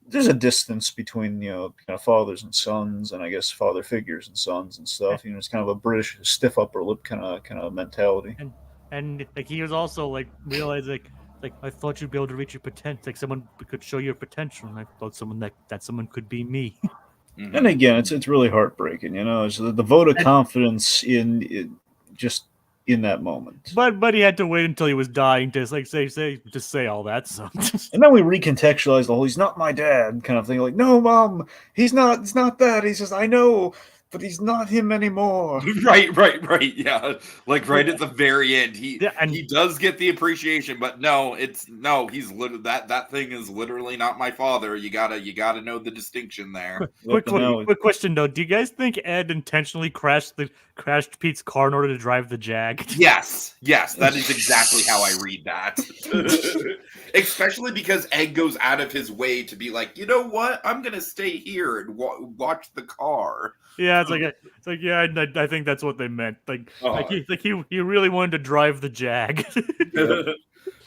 there's a distance between kind of fathers and sons, and I guess father figures and sons and stuff. It's kind of a British stiff upper lip kind of mentality.
And like he was also like realizing like I thought you'd be able to reach your potential. Like someone could show your potential, and I thought that someone could be me.
And again, it's really heartbreaking, It's the vote of confidence in that moment.
But he had to wait until he was dying to say all that. So
and then we recontextualize the whole "he's not my dad" kind of thing. Like, no, Mom, he's not. It's not that. He says, "I know, but he's not him anymore."
Right. Yeah, like right at the very end, he does get the appreciation, but he's literally that thing is literally not my father. You gotta know the distinction there.
Quick question though: do you guys think Ed intentionally crashed Pete's car in order to drive the Jag?
Yes, that is exactly how I read that. Especially because Ed goes out of his way to be like, you know what? I'm gonna stay here and watch the car.
Yeah, it's like yeah, I think that's what they meant. He really wanted to drive the Jag.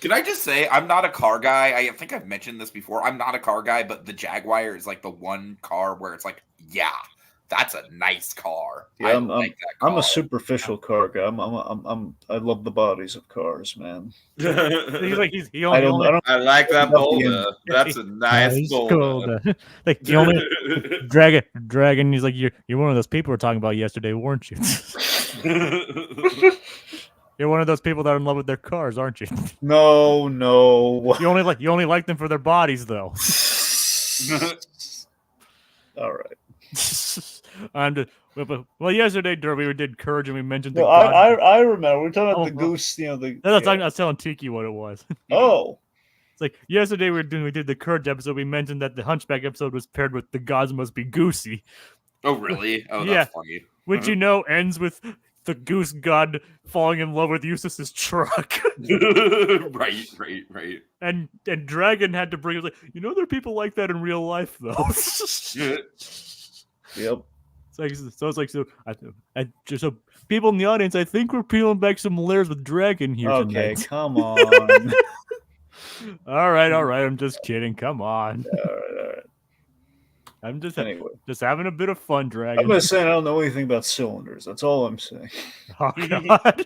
Can I just say I'm not a car guy? I think I've mentioned this before. I'm not a car guy, but the Jaguar is like the one car where it's like, yeah, that's a nice car.
Yeah, I like that car. I'm a superficial car guy. I love the bodies of cars, man.
He's like
I like that Boulder. That's a nice Boulder.
Like you only dragon. He's like you're one of those people we were talking about yesterday, weren't you? You're one of those people that are in love with their cars, aren't you?
No.
You only like them for their bodies, though.
All right.
Well, yesterday, Derby, we did Courage, and we mentioned
the. I remember we were talking about the goose. I
was telling Tiki what it was.
Oh.
It's like yesterday we did the Courage episode. We mentioned that the Hunchback episode was paired with The Gods Must Be Goosey.
Oh, really? Oh, that's funny.
Which ends with the goose god falling in love with Eustace's truck.
Right.
And Dragon had to bring it like, there are people like that in real life though.
Yep.
So people in the audience, I think we're peeling back some layers with Dragon here tonight.
Okay, come on.
All right. I'm just kidding. Come on.
All right.
I'm just having a bit of fun, Dragon.
I'm just saying I don't know anything about cylinders. That's all I'm saying.
Oh God!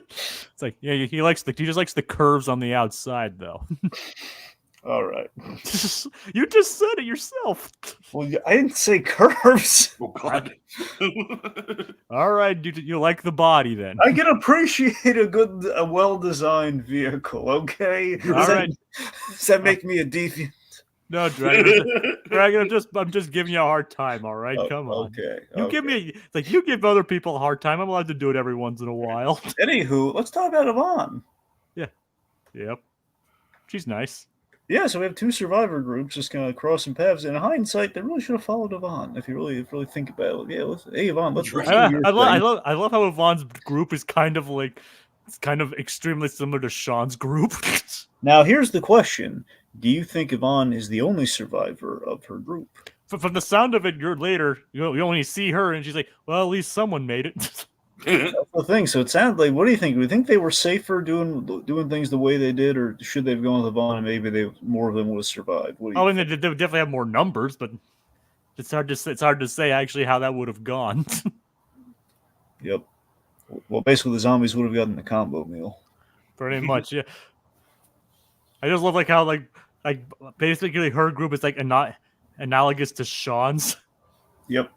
It's like he just likes the curves on the outside, though.
All right.
You just said it yourself.
Well, I didn't say curves.
Oh God.
All right, you like the body then?
I can appreciate a well-designed vehicle. Okay. Does that make me a deviant?
No, Dragon. I'm just giving you a hard time. All right, come on.
Okay.
You give other people a hard time. I'm allowed to do it every once in a while.
Anywho, let's talk about Yvonne.
Yeah. Yep. She's nice.
Yeah, so we have two survivor groups just kind of crossing paths. In hindsight, they really should have followed Yvonne. If you really think about it, yeah. Hey, Yvonne, let's.
I love how Yvonne's group is kind of extremely similar to Shaun's group.
Now, here's the question: do you think Yvonne is the only survivor of her group?
From the sound of it, you only see her, and she's like, "Well, at least someone made it."
That's the thing. So it sounds like, what do you think? Do you think they were safer doing things the way they did, or should they have gone with Yvonne and maybe more of them would have survived?
They would definitely have more numbers, but it's hard to say actually how that would have gone.
Yep. Well, basically, the zombies would have gotten the combo meal.
Pretty much, yeah. I just love how basically her group is analogous to Shaun's.
Yep.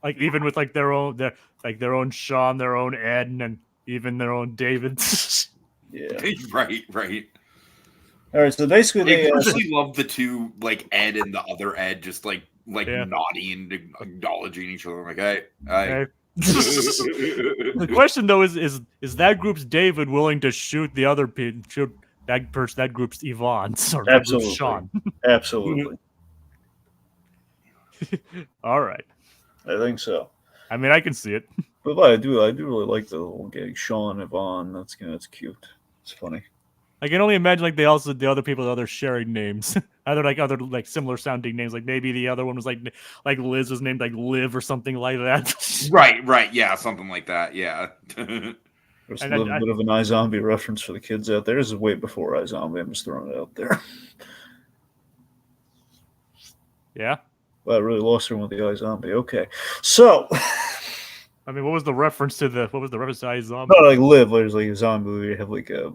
Like even with their own Shaun, their own Ed, and even their own David.
Yeah.
Right.
All right. So basically,
they really love the two, like Ed and the other Ed, just nodding and acknowledging each other. Like, hey.
The question though is that group's David willing to shoot the other shoot that group's Yvonne or that group's
Absolutely.
Shaun?
Absolutely.
All right.
I think so.
I mean, I can see it.
But I do really like the little gag, Shaun, Yvonne. That's cute. It's funny.
I can only imagine like the other people that they're sharing names, other similar sounding names. Like maybe the other one was like Liz was named like Liv or something like that.
Right, yeah, something like that, yeah.
There's a little bit of an iZombie reference for the kids out there. This is way before iZombie. I'm just throwing it out there.
Yeah.
Well, I really lost her with the iZombie. Okay, so.
I mean, what was the reference to iZombie?
Not like Live. There's like a zombie movie. You have like a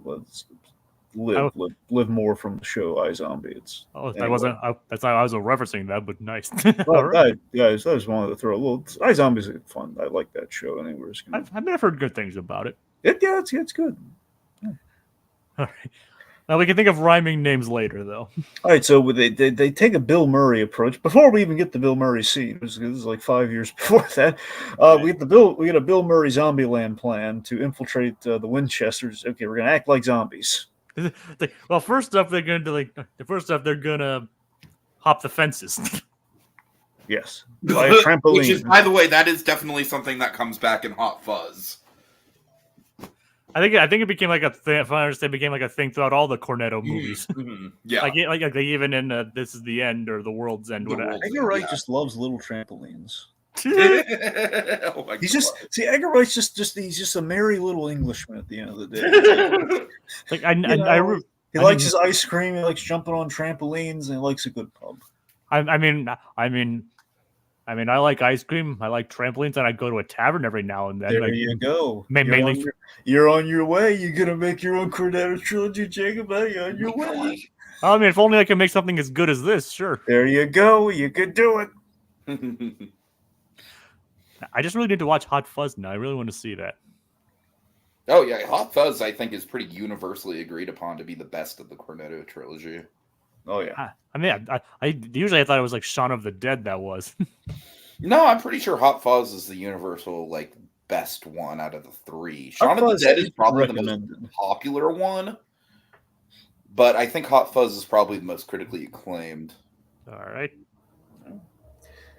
live more from the show iZombie. It's
that
anyway.
wasn't. That's how I was referencing that, but nice.
Well,
Right.
I just wanted to throw a little. iZombie's fun. I like that show. Anyways,
I've heard good things about it.
It's good.
Yeah. All right. Now we can think of rhyming names later, though.
All right, so they take a Bill Murray approach before we even get the Bill Murray scene. This is like 5 years before that. We get a Bill Murray Zombieland plan to infiltrate the Winchesters. Okay, we're gonna act like zombies.
Well, first off, they're gonna hop the fences.
Yes, by a trampoline.
Which is, by the way, that is definitely something that comes back in Hot Fuzz.
I think it became like a thing. If I understand, it became like a thing throughout all the Cornetto movies.
Yeah,
like even in This Is the End or The World's End. Whatever.
Edgar Wright just loves little trampolines.
Oh my God.
Edgar Wright's he's just a merry little Englishman at the end of the day. He likes his ice cream. He likes jumping on trampolines, and he likes a good pub.
I mean, I like ice cream. I like trampolines, and I go to a tavern every now and then.
There you go.
Mainly,
you're on your way. You're gonna make your own Cornetto trilogy, Jacob. You're on your way.
I mean, if only I can make something as good as this, sure.
There you go. You could do it.
I just really need to watch Hot Fuzz now. I really want to see that.
Oh yeah, Hot Fuzz I think is pretty universally agreed upon to be the best of the Cornetto trilogy.
Oh yeah.
I mean, I usually thought it was like Shaun of the Dead. That was.
No, I'm pretty sure Hot Fuzz is the universal best one out of the three. Shaun of the Dead is probably the most popular one, but I think Hot Fuzz is probably the most critically acclaimed.
All right.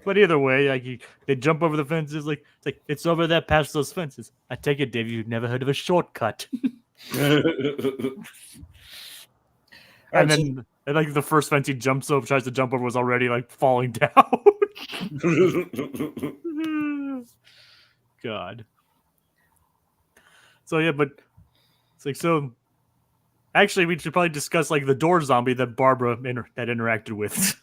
But either way, they jump over the fences. It's over there past those fences. I take it, Dave, you've never heard of a shortcut. And then the first fence he tries to jump over was already falling down. God. So yeah, but it's so. Actually, we should probably discuss the door zombie that Barbara interacted with.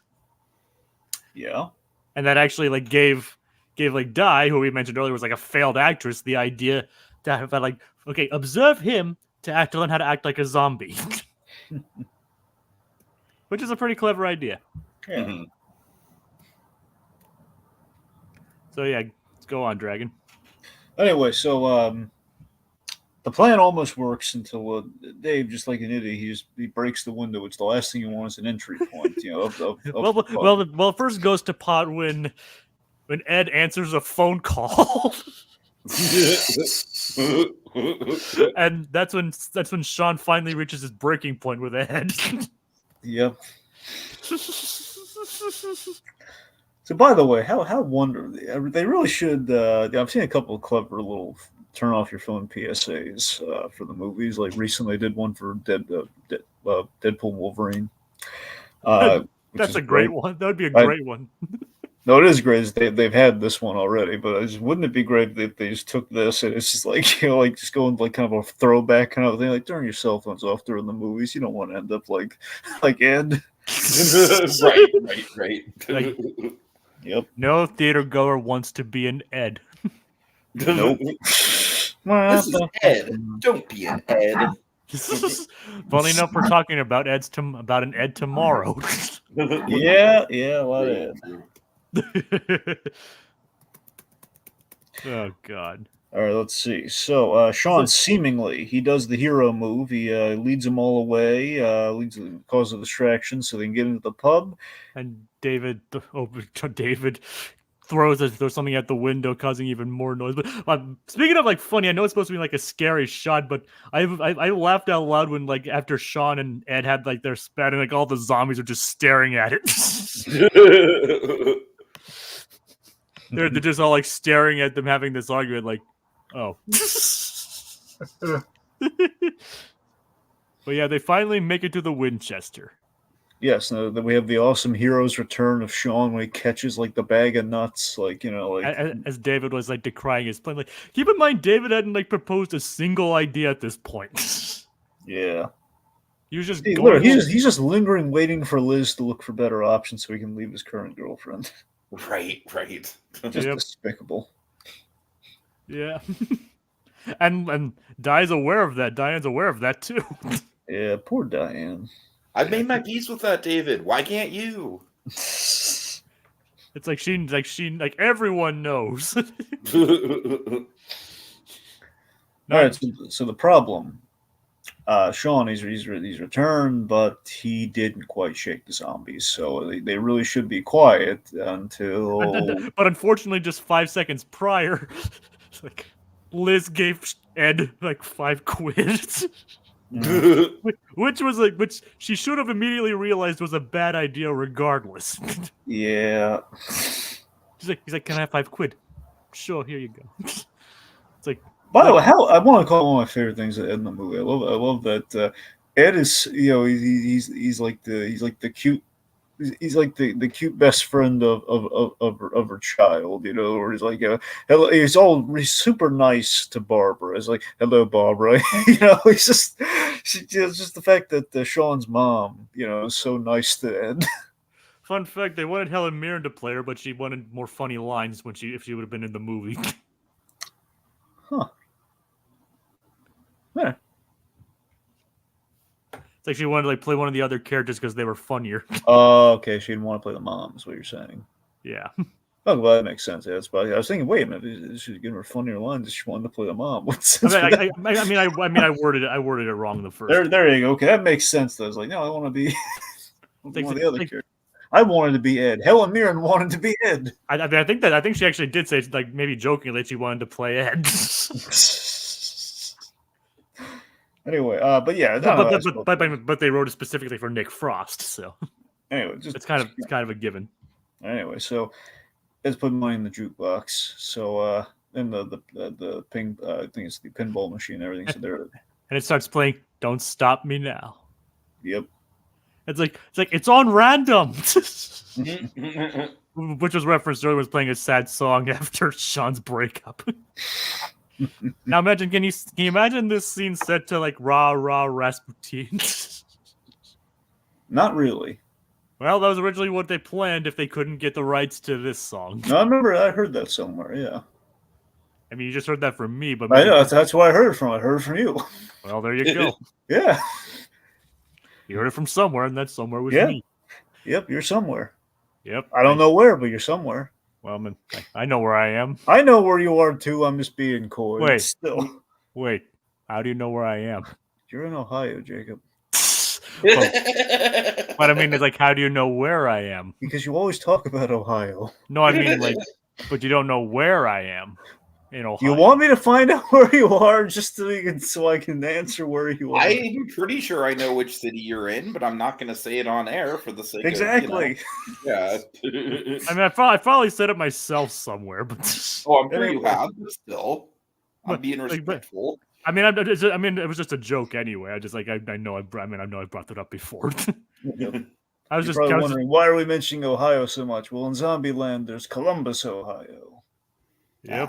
Yeah.
And that actually gave Di, who we mentioned earlier was a failed actress, the idea to have observe him to learn how to act like a zombie. Which is a pretty clever idea.
Yeah. Mm-hmm.
So yeah, let's go on, Dragon.
Anyway, so the plan almost works until Dave, just like an idiot, he breaks the window. It's the last thing you want is an entry point.
Well, it first goes to pot when Ed answers a phone call. And that's when Shaun finally reaches his breaking point with Ed.
Yep. So, by the way, how wonderful they really should. I've seen a couple of clever little turn off your phone PSAs for the movies. Recently, I did one for Deadpool Wolverine.
That's a great one. That would be a great one.
No, it is great. They've had this one already, but wouldn't it be great if they just took this and it's just just going kind of a throwback kind of thing, turn your cell phones off during the movies. You don't want to end up like Ed.
Right.
Yep.
No theater goer wants to be an Ed.
Nope.
This is Ed. Don't be an Ed.
Funny enough, we're talking about about an Ed tomorrow.
Yeah, a lot of Ed.
Oh God.
All right, let's see. So Shaun seemingly he does the hero move. He leads them all away, causes a distraction, so they can get into the pub.
And David throws something at the window, causing even more noise. But speaking of like funny, I know it's supposed to be like a scary shot, but I laughed out loud when like after Shaun and Ed had like their spat and like all the zombies are just staring at it. they're just all like staring at them having this argument, like, oh. But yeah, they finally make it to the Winchester.
Yes, then we have the awesome hero's return of Shaun when he catches like the bag of nuts, like
as David was like decrying his plan. Like, keep in mind, David hadn't like proposed a single idea at this point.
Yeah,
he was just
he's just lingering, waiting for Liz to look for better options so he can leave his current girlfriend.
Right.
Just despicable.
Yeah, and Diane's aware of that. Diane's aware of that too.
Yeah, poor Diane.
I've made my peace with that, David. Why can't you?
It's like she everyone knows.
All right, so the problem, Shaun, he's returned, but he didn't quite shake the zombies, so they really should be quiet until.
But unfortunately, just 5 seconds prior, like Liz gave Ed like 5 quid. which she should have immediately realized was a bad idea regardless.
Yeah.
He's like, can I have 5 quid? Sure, here you go. It's like,
by the way, I want to call it one of my favorite things in the movie. I love that Ed is, he's like the cute. He's like the cute best friend of her child, where he's like, hello. He's super nice to Barbara. It's like, hello, Barbara. He's just the fact that Shaun's mom, is so nice to Ed.
Fun fact: they wanted Helen Mirren to play her, but she wanted more funny lines if she would have been in the movie.
Huh. Yeah.
It's like she wanted to like play one of the other characters because they were funnier.
Oh, okay. She didn't want to play the mom, is what you're saying.
Yeah.
Oh, well, that makes sense. Yeah, that's why I was thinking, wait a minute, she's giving her funnier lines. She wanted to play the mom.
I worded it wrong the first.
There you go. Okay, that makes sense. Though. I was like, no, I want to be one of the other characters. I wanted to be Ed. Helen Mirren wanted to be Ed.
I think she actually did say, like, maybe jokingly, that she wanted to play Ed.
Anyway, but yeah,
but they wrote it specifically for Nick Frost, so
anyway,
it's kind of a given.
Anyway, so let's put money in the jukebox. So and the ping, I think it's the pinball machine and everything. So there,
and it starts playing "Don't Stop Me Now."
Yep.
It's on random, which was referenced earlier. Was playing a sad song after Shaun's breakup. Now imagine, can you imagine this scene set to like Rah Rah Rasputin?
Not really.
Well, that was originally what they planned if they couldn't get the rights to this song.
No, I heard that somewhere. Yeah.
I mean, you just heard that from me, but
I know that's where I heard it from. I heard it from you.
Well, there you go.
Yeah.
You heard it from somewhere, and that somewhere was me.
Yep, you're somewhere.
Yep.
I don't know where, but you're somewhere.
Well, I know where I am.
I know where you are too. I'm just being coy.
Wait. How do you know where I am?
You're in Ohio, Jacob.
But I mean, it's like, how do you know where I am?
Because you always talk about Ohio.
No, I mean, like, but you don't know where I am in Ohio.
You want me to find out where you are just so I can answer where you are?
I'm pretty sure I know which city you're in, but I'm not going to say it on air for the sake
exactly.
of, yeah.
I mean, I probably said it myself somewhere, but
I'm sure you have, but still, I'm being respectful.
I mean, it was just a joke anyway. I just like I know I brought that up before.
Yep.
I was
probably wondering why are we mentioning Ohio so much? Well, in Zombieland, there's Columbus, Ohio.
Yep.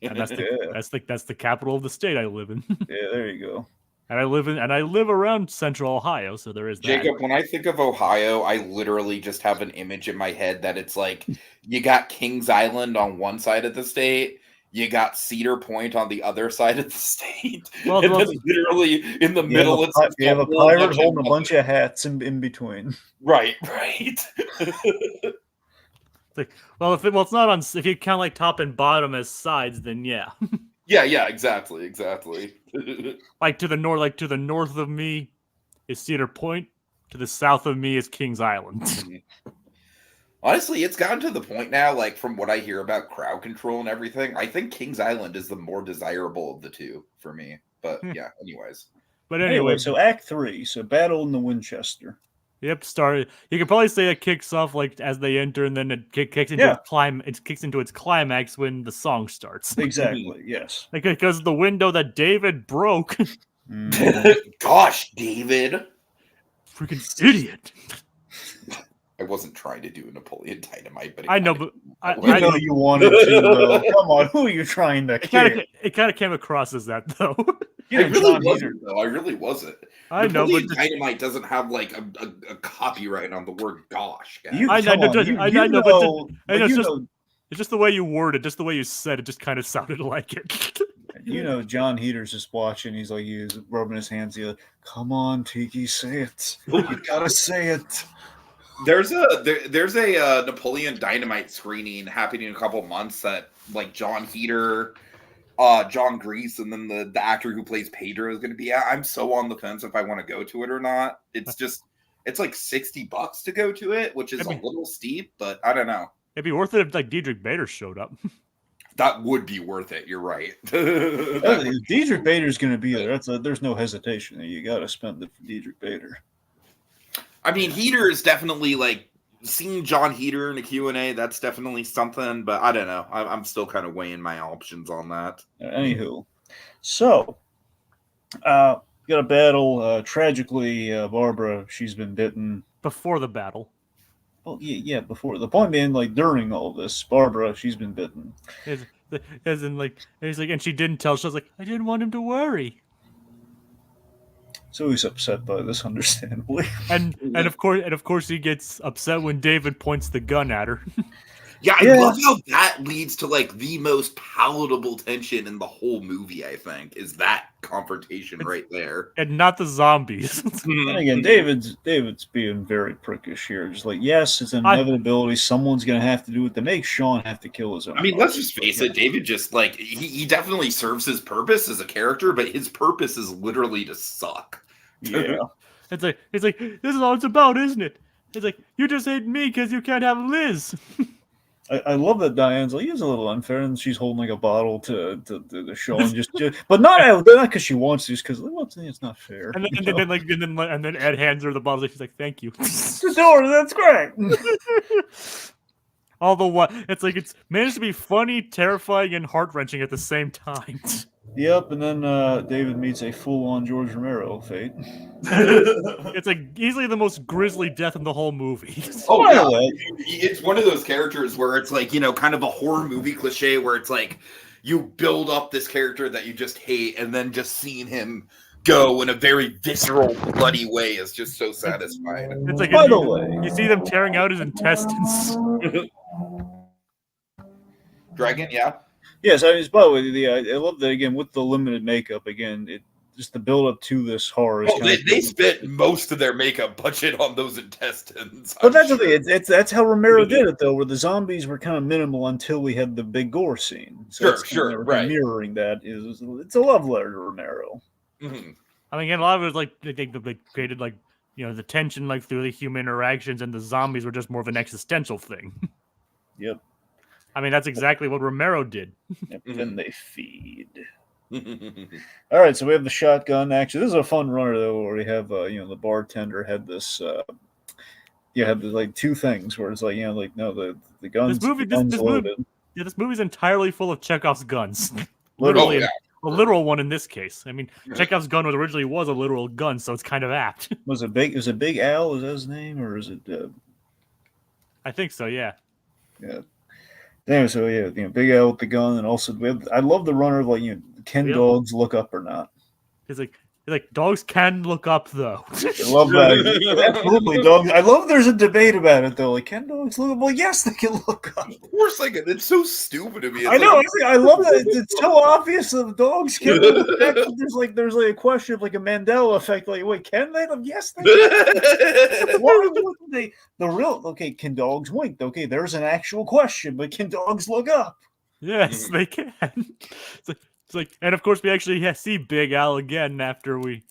And that's the capital of the state I live in.
Yeah, there you go.
And I live around Central Ohio, so there is that.
Jacob, when I think of Ohio, I literally just have an image in my head that it's like you got Kings Island on one side of the state, you got Cedar Point on the other side of the state, and then literally in the middle,
you have a pirate holding a bunch of hats in between.
Right.
Like, it's not on. If you count like top and bottom as sides, then yeah.
Yeah, exactly.
Like to the north of me is Cedar Point. To the south of me is Kings Island.
Honestly, it's gotten to the point now, like from what I hear about crowd control and everything, I think Kings Island is the more desirable of the two for me. But yeah, anyways.
But
Anyway,
anyway,
so Act 3, so Battle in the Winchester.
yep, started. You could probably say it kicks off like as they enter, and then it kicks into It kicks into its climax when the song starts.
Exactly, yes.
Like because the window that David broke.
Gosh, David.
Freaking idiot.
I wasn't trying to do a Napoleon Dynamite, but
I know, but I
know you wanted to, though. Come on, who are you trying to kill?
It kind of came across as that, though.
You know,
I really
John
wasn't,
Heater.
though. I really wasn't.
I know,
Napoleon
but
Dynamite doesn't have like a copyright on the word "gosh." Guys.
You,
I
come
know,
on,
but
you,
I
you
know,
know,
but
but
it's
you
just
know,
it's just the way you worded, just the way you said it, just kind of sounded like it.
you know, John Heater's just watching. He's like, he's rubbing his hands. He's like, "Come on, Tiki, say it. You gotta say it."
There's a Napoleon Dynamite screening happening in a couple months that like John Heater, John Grease, and then the actor who plays Pedro is going to be at. I'm so on the fence if I want to go to it or not. It's like $60 to go to it, which is a little steep, but I don't know.
It'd be worth it if like Diedrich Bader showed up.
That would be worth it. You're right.
Diedrich Bader's going to be there. There's no hesitation. You got to spend it for Diedrich Bader.
I mean, Heater is definitely like seeing John Heater in a Q&A. That's definitely something, but I don't know. I'm still kind of weighing my options on that.
Anywho, so got a battle. Tragically, Barbara, she's been bitten
Before the battle.
Well, yeah. Before the point being, like during all this, Barbara, she's been bitten.
As in, like, he's like, and she didn't tell. She was like, I didn't want him to worry.
So he's upset by this, understandably.
And of course he gets upset when David points the gun at her.
Yeah, I love how that leads to like the most palatable tension in the whole movie, I think, is that confrontation right there.
And not the zombies.
And again, David's being very prickish here. Just like, yes, it's an inevitability. Someone's going to have to do it to make Sean have to kill his own.
I mean, let's just face it. David just like, he definitely serves his purpose as a character, but his purpose is literally to suck.
Yeah.
It's like, this is all it's about, isn't it? It's like, you just hate me because you can't have Liz.
I love that Diane's like, he's a little unfair, and she's holding like a bottle to Sean, just but not because she wants to, just because it's not fair.
And then Ed hands her the bottle. She's like, "Thank you."
That's great.
Although it's like it's managed to be funny, terrifying, and heart wrenching at the same time.
Yep, and then David meets a full-on George Romero fate.
It's like easily the most grisly death in the whole movie.
Oh, yeah. It's one of those characters where it's like, you know, kind of a horror movie cliche where it's like you build up this character that you just hate, and then just seeing him go in a very visceral, bloody way is just so satisfying.
It's like,
by the way,
you see them tearing out his intestines.
Dragon, yeah.
Yes, I mean, by the way, I love that again with the limited makeup. Again, just the build up to this horror.
They spent most of their makeup budget on those intestines.
But that's the thing. That's how Romero did it, though, where the zombies were kind of minimal until we had the big gore scene. So
sure, right.
Mirroring that it's a love letter to Romero.
Mm-hmm.
I mean, again, a lot of it was like they created like, you know, the tension like through the human interactions, and the zombies were just more of an existential thing.
Yep.
I mean, that's exactly what Romero did.
Yep. Then they feed. All right, so we have the shotgun action. This is a fun runner though, where we have the bartender had this had like two things where it's like, the guns.
This movie's entirely full of Chekhov's guns.
Literally,
a literal one in this case. I mean, Chekhov's gun originally was a literal gun, so it's kind of apt.
Was it Big Al? Is that his name, or is it?
I think so. Yeah.
Yeah. Anyway, so Big Al with the gun, and also I love the runner, like, can dogs look up or not?
He's like dogs can look up though.
I love that. Absolutely, dogs. I love there's a debate about it though. Like, can dogs look up? Well, yes, they can look up.
Of course, like it's so stupid to me.
I know. I love that. It's so obvious that dogs can look up. There's a question of like a Mandela effect. Like, wait, can they? Yes, they can. Why wouldn't they? Can dogs wink? Okay, there's an actual question, but can dogs look up?
Yes, they can. It's like, and of course we actually see Big Al again after we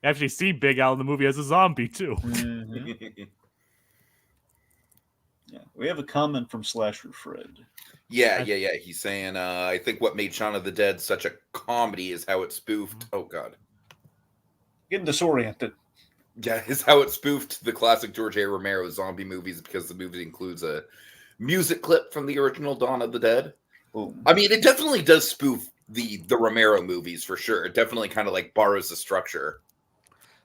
actually see Big Al in the movie as a zombie too.
Mm-hmm. Yeah. We have a comment from Slasher Fred.
Yeah. He's saying, I think what made Shaun of the Dead such a comedy is how it spoofed. Oh God.
Getting disoriented.
Yeah, is how it spoofed the classic George A. Romero zombie movies because the movie includes a music clip from the original Dawn of the Dead.
Boom.
I mean, it definitely does spoof the Romero movies for sure. It definitely kind of like borrows the structure.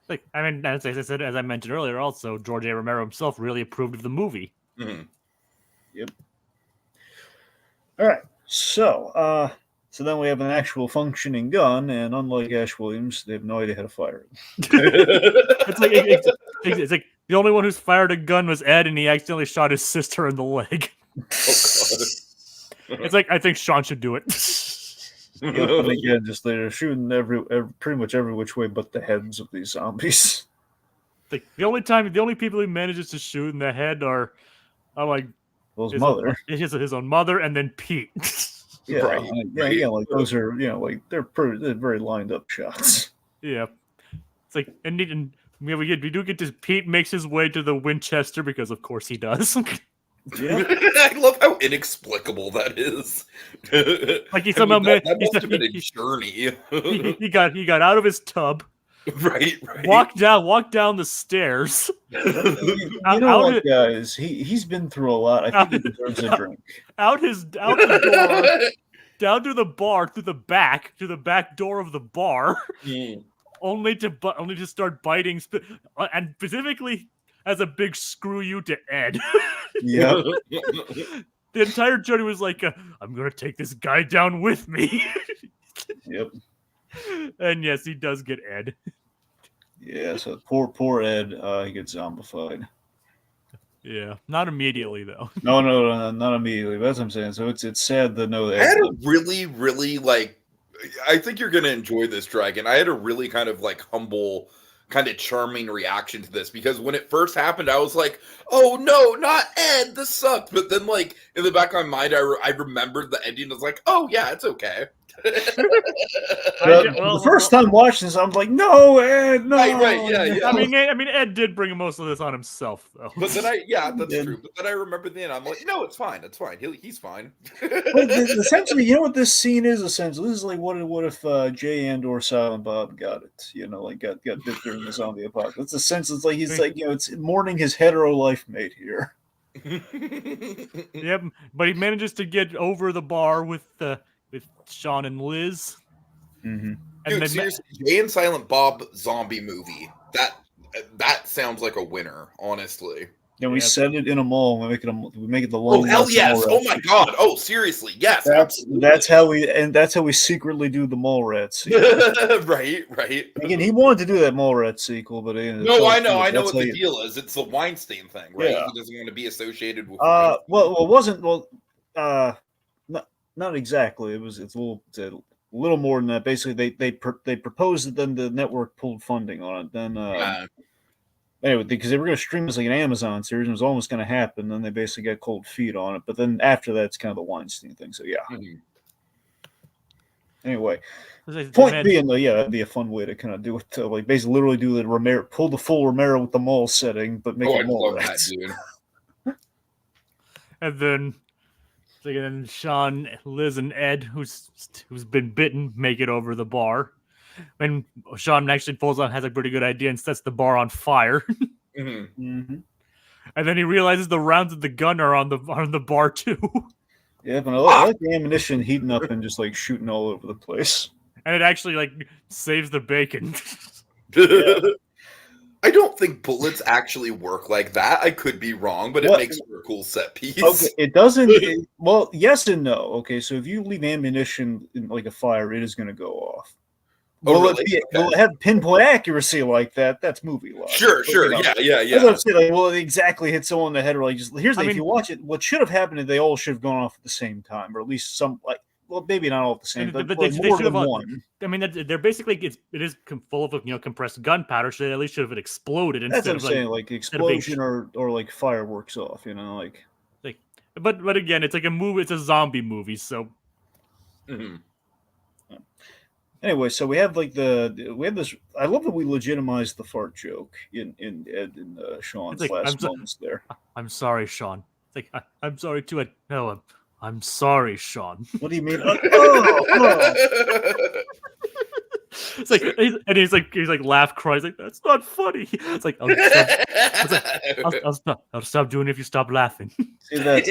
Like, I mean, as I said, as I mentioned earlier, also George A. Romero himself really approved of the movie.
Mm-hmm.
Yep. All right. So then we have an actual functioning gun, and unlike Ash Williams, they have no idea how to fire it.
It's like the only one who's fired a gun was Ed, and he accidentally shot his sister in the leg.
Oh God.
It's like, I think Shaun should do it.
Yep, and again, just they're shooting pretty much every which way but the heads of these zombies.
Like, the only people he manages to shoot in the head are like
Well, his mother.
His own mother, and then Pete.
Yeah,
Right, right.
Yeah, like those are, like they're very lined up shots.
Yeah, it's like, and we do get to Pete makes his way to the Winchester because of course he does.
Yeah,
I love how inexplicable that is.
Like he somehow
that must have been a journey.
he got out of his tub,
right.
walked down the stairs.
You know what, guys? He's been through a lot. I think he deserves a drink.
Out the door, down to the bar, to the back door of the bar, only to start biting, and specifically as a big screw you to Ed.
Yeah.
The entire journey was like, I'm gonna take this guy down with me.
Yep.
And yes, he does get Ed.
Yeah, so poor Ed, he gets zombified.
Yeah, not immediately though.
No, not immediately. That's what I'm saying. So it's sad to know that.
I had a really, really I think you're gonna enjoy this, Dragon. I had a really kind of like humble, kind of charming reaction to this because when it first happened, I was like, "Oh no, not Ed! This sucked." But then, like in the back of my mind, I remembered the ending. I was like, "Oh yeah, it's okay."
The first time watching this, I'm like, "No, Ed, no!"
Right, yeah.
I mean, Ed did bring most of this on himself, though.
But then that's true. But then I remember the end. I'm like, "No, it's fine. It's fine. He's fine."
But essentially, you know what this scene is? Essentially, this is like what if Jay and or Silent Bob got it? Like got bit during the zombie apocalypse. It's essentially it's like he's like it's mourning his hetero life mate here.
Yep, but he manages to get over the bar with Shaun and Liz.
Mm-hmm.
Dude, seriously, Jay and Silent Bob zombie movie. That sounds like a winner, honestly.
Yeah, we set it in a mall. We make it the long.
Oh hell yes! Oh my god! Oh seriously, yes.
That's how we secretly do the Mallrats sequel.
right.
Again, he wanted to do that Mallrats sequel, but I know
what the deal is. It's the Weinstein thing, right?
Yeah.
He doesn't want to be associated with.
Not exactly. It's a little more than that. Basically, they proposed it, then the network pulled funding on it. Then anyway, because they were going to stream this like an Amazon series, and it was almost going to happen. Then they basically got cold feet on it. But then after that, it's kind of the Weinstein thing. So yeah.
Mm-hmm.
Anyway, point being, that'd be a fun way to kind of do it. Like basically, literally do the Romero, pull the full Romero with the mall setting, but make it mall rats.
And then Shaun, Liz, and Ed, who's been bitten, make it over the bar. And Shaun actually pulls out, has a pretty good idea, and sets the bar on fire.
Mm-hmm.
And then he realizes the rounds of the gun are on the bar too.
Yeah, but I like the ammunition heating up and just like shooting all over the place.
And it actually like saves the bacon.
I don't think bullets actually work like that. I could be wrong, but it makes for a cool set piece.
Okay, it doesn't. Well, yes and no. Okay, so if you leave ammunition in like a fire, it is going to go off.
Oh,
will
really?
Will it have pinpoint accuracy like that? That's movie logic.
Sure. Yeah.
That's what I'm saying. Like, it exactly hit someone in the head, or like just if you watch it, what should have happened is they all should have gone off at the same time, or at least some maybe not all at the same time, but
they
more
should
than
have.
one.
I mean, they're basically it is full of compressed gunpowder, so they at least should have exploded instead
That's what I'm saying, like explosion or like fireworks off, like.
But again, it's like a movie. It's a zombie movie, so.
Mm-hmm.
Anyway, so we have this. I love that we legitimized the fart joke in Ed and Shaun's last moments there.
I'm sorry, Shaun. It's like I'm sorry too. No, I'm sorry, Shaun.
What do you mean? Oh.
It's like he's like laugh, cry. He's like, that's not funny. It's like I'll stop doing it if you stop laughing.
See, that's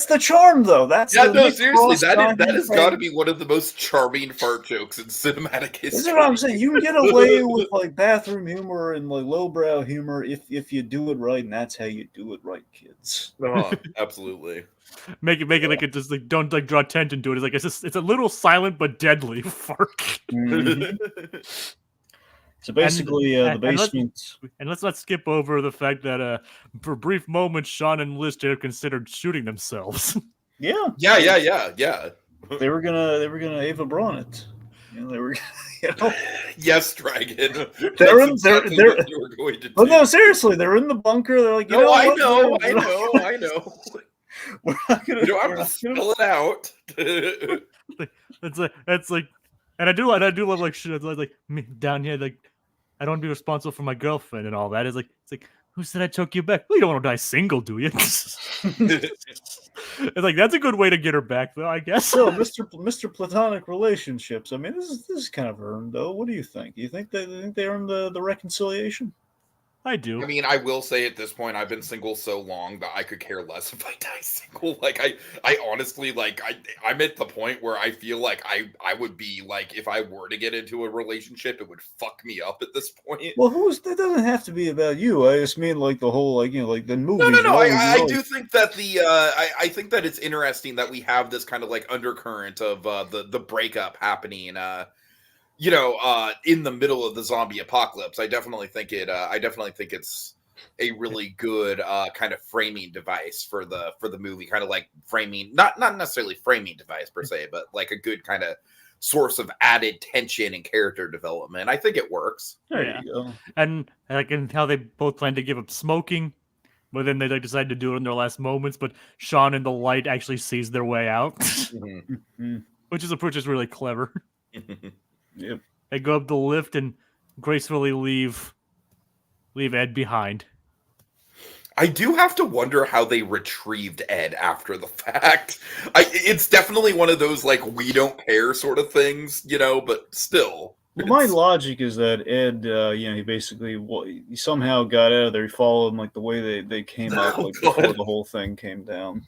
the charm, though. That's
Yeah,
the
no,
Nick
seriously,
Frost
that has got to
thing.
be one of the most charming fart jokes in cinematic history.
This is what I'm saying. You can get away with like bathroom humor and like lowbrow humor if you do it right, and that's how you do it right, kids.
Absolutely.
Make it like it just like don't like draw attention to it. It's like it's a little silent but deadly fart.
Mhm. So basically, the basement.
And let's not skip over the fact that for a brief moment, Shaun and Liz considered shooting themselves.
Yeah,
They
were gonna Ava Braun it. You know, they were, you know.
Yes, Dragon.
They're
That's exactly what you were going to do.
But no, seriously, they're in the bunker. They're like,
No, I
what?
know.
We're not gonna.
You don't have to spell it out.
It's like, and I do love like me down here, like I don't want to be responsible for my girlfriend and all that. It's like who said I took you back? Well, you don't want to die single, do you? It's like that's a good way to get her back, though, I guess.
So, Mr. Platonic relationships. I mean, this is kind of earned, though. What do you think? Do you think they earned the reconciliation?
I do.
I mean, I will say at this point, I've been single so long that I could care less if I die single. Like, I honestly, like, I'm at the point where I feel like I would be, like, if I were to get into a relationship, it would fuck me up at this point.
Well, that doesn't have to be about you. I just mean, like, the whole, like, you know, like, the movie.
No, I do think that I think that it's interesting that we have this kind of, like, undercurrent of the breakup happening, in the middle of the zombie apocalypse. I definitely think it's a really good kind of framing device for the movie, kind of like framing, not necessarily framing device per se, but like a good kind of source of added tension and character development. I think it works.
There you go.
And like in how they both plan to give up smoking, but then they decide to do it in their last moments. But Shaun in the light actually sees their way out, which is really clever.
Yep.
They go up the lift and gracefully leave Ed behind.
I do have to wonder how they retrieved Ed after the fact. It's definitely one of those, like, we don't care sort of things, but still.
Well, my logic is that Ed, he basically he somehow got out of there. He followed them, like, the way they came up, like, before the whole thing came down.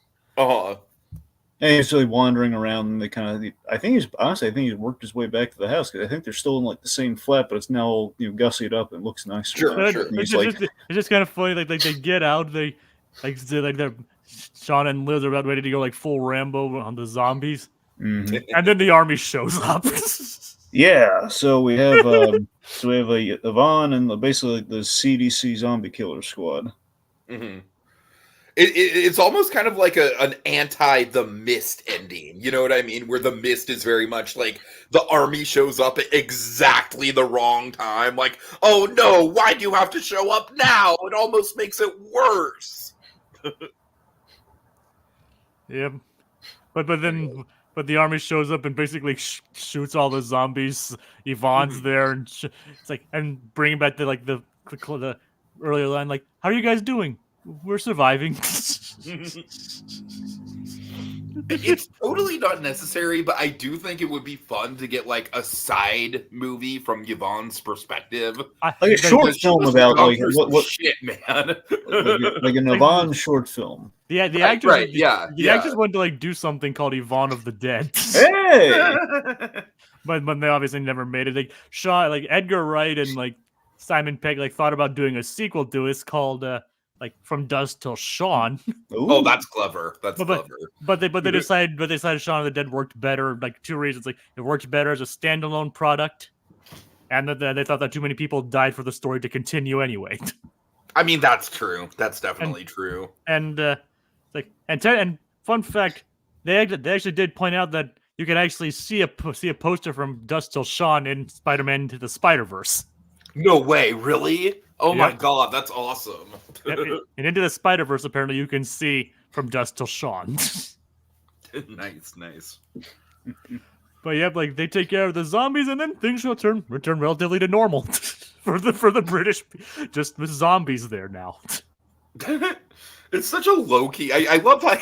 And he's really wandering around, and they kind of. I think he's worked his way back to the house, because I think they're still in like the same flat, but it's now gussied up and looks nicer.
Sure.
It's just kind of funny. Like they get out, they're Shaun and Liz are about ready to go like full Rambo on the zombies, and then the army shows up.
Yeah, so we have Yvonne and basically the CDC zombie killer squad.
Mm-hmm. It's almost kind of like an anti The Mist ending. You know what I mean? Where The Mist is very much like the army shows up at exactly the wrong time. Like, oh no, why do you have to show up now? It almost makes it worse.
Yeah, but the army shows up and basically shoots all the zombies. Yvonne's there, and it's like, and bringing back the earlier line, like, how are you guys doing? We're surviving.
It's totally not necessary, but I do think it would be fun to get like a side movie from Yvonne's perspective,
like a short film about like what
shit, man,
like an Yvonne short film.
The actors wanted to like do something called Yvonne of the Dead.
Hey,
but they obviously never made it. Like Shaun, like Edgar Wright and like Simon Pegg like thought about doing a sequel to it. It's called like From Dusk Till Shaun.
Oh, that's clever. Clever.
But they decided Shaun of the Dead worked better. Like two reasons. Like it worked better as a standalone product, and that they thought that too many people died for the story to continue anyway.
I mean, that's true. That's definitely true.
And fun fact, they actually did point out that you can actually see a poster from Dusk Till Shaun in Spider-Man Into the Spider-Verse.
No way, really? Oh my god, that's awesome.
And Into the Spider-Verse, apparently, you can see From Dusk Till Shaun.
Nice.
But yeah, like they take care of the zombies, and then things return relatively to normal for the British, just with zombies there now.
It's such a low key. I love how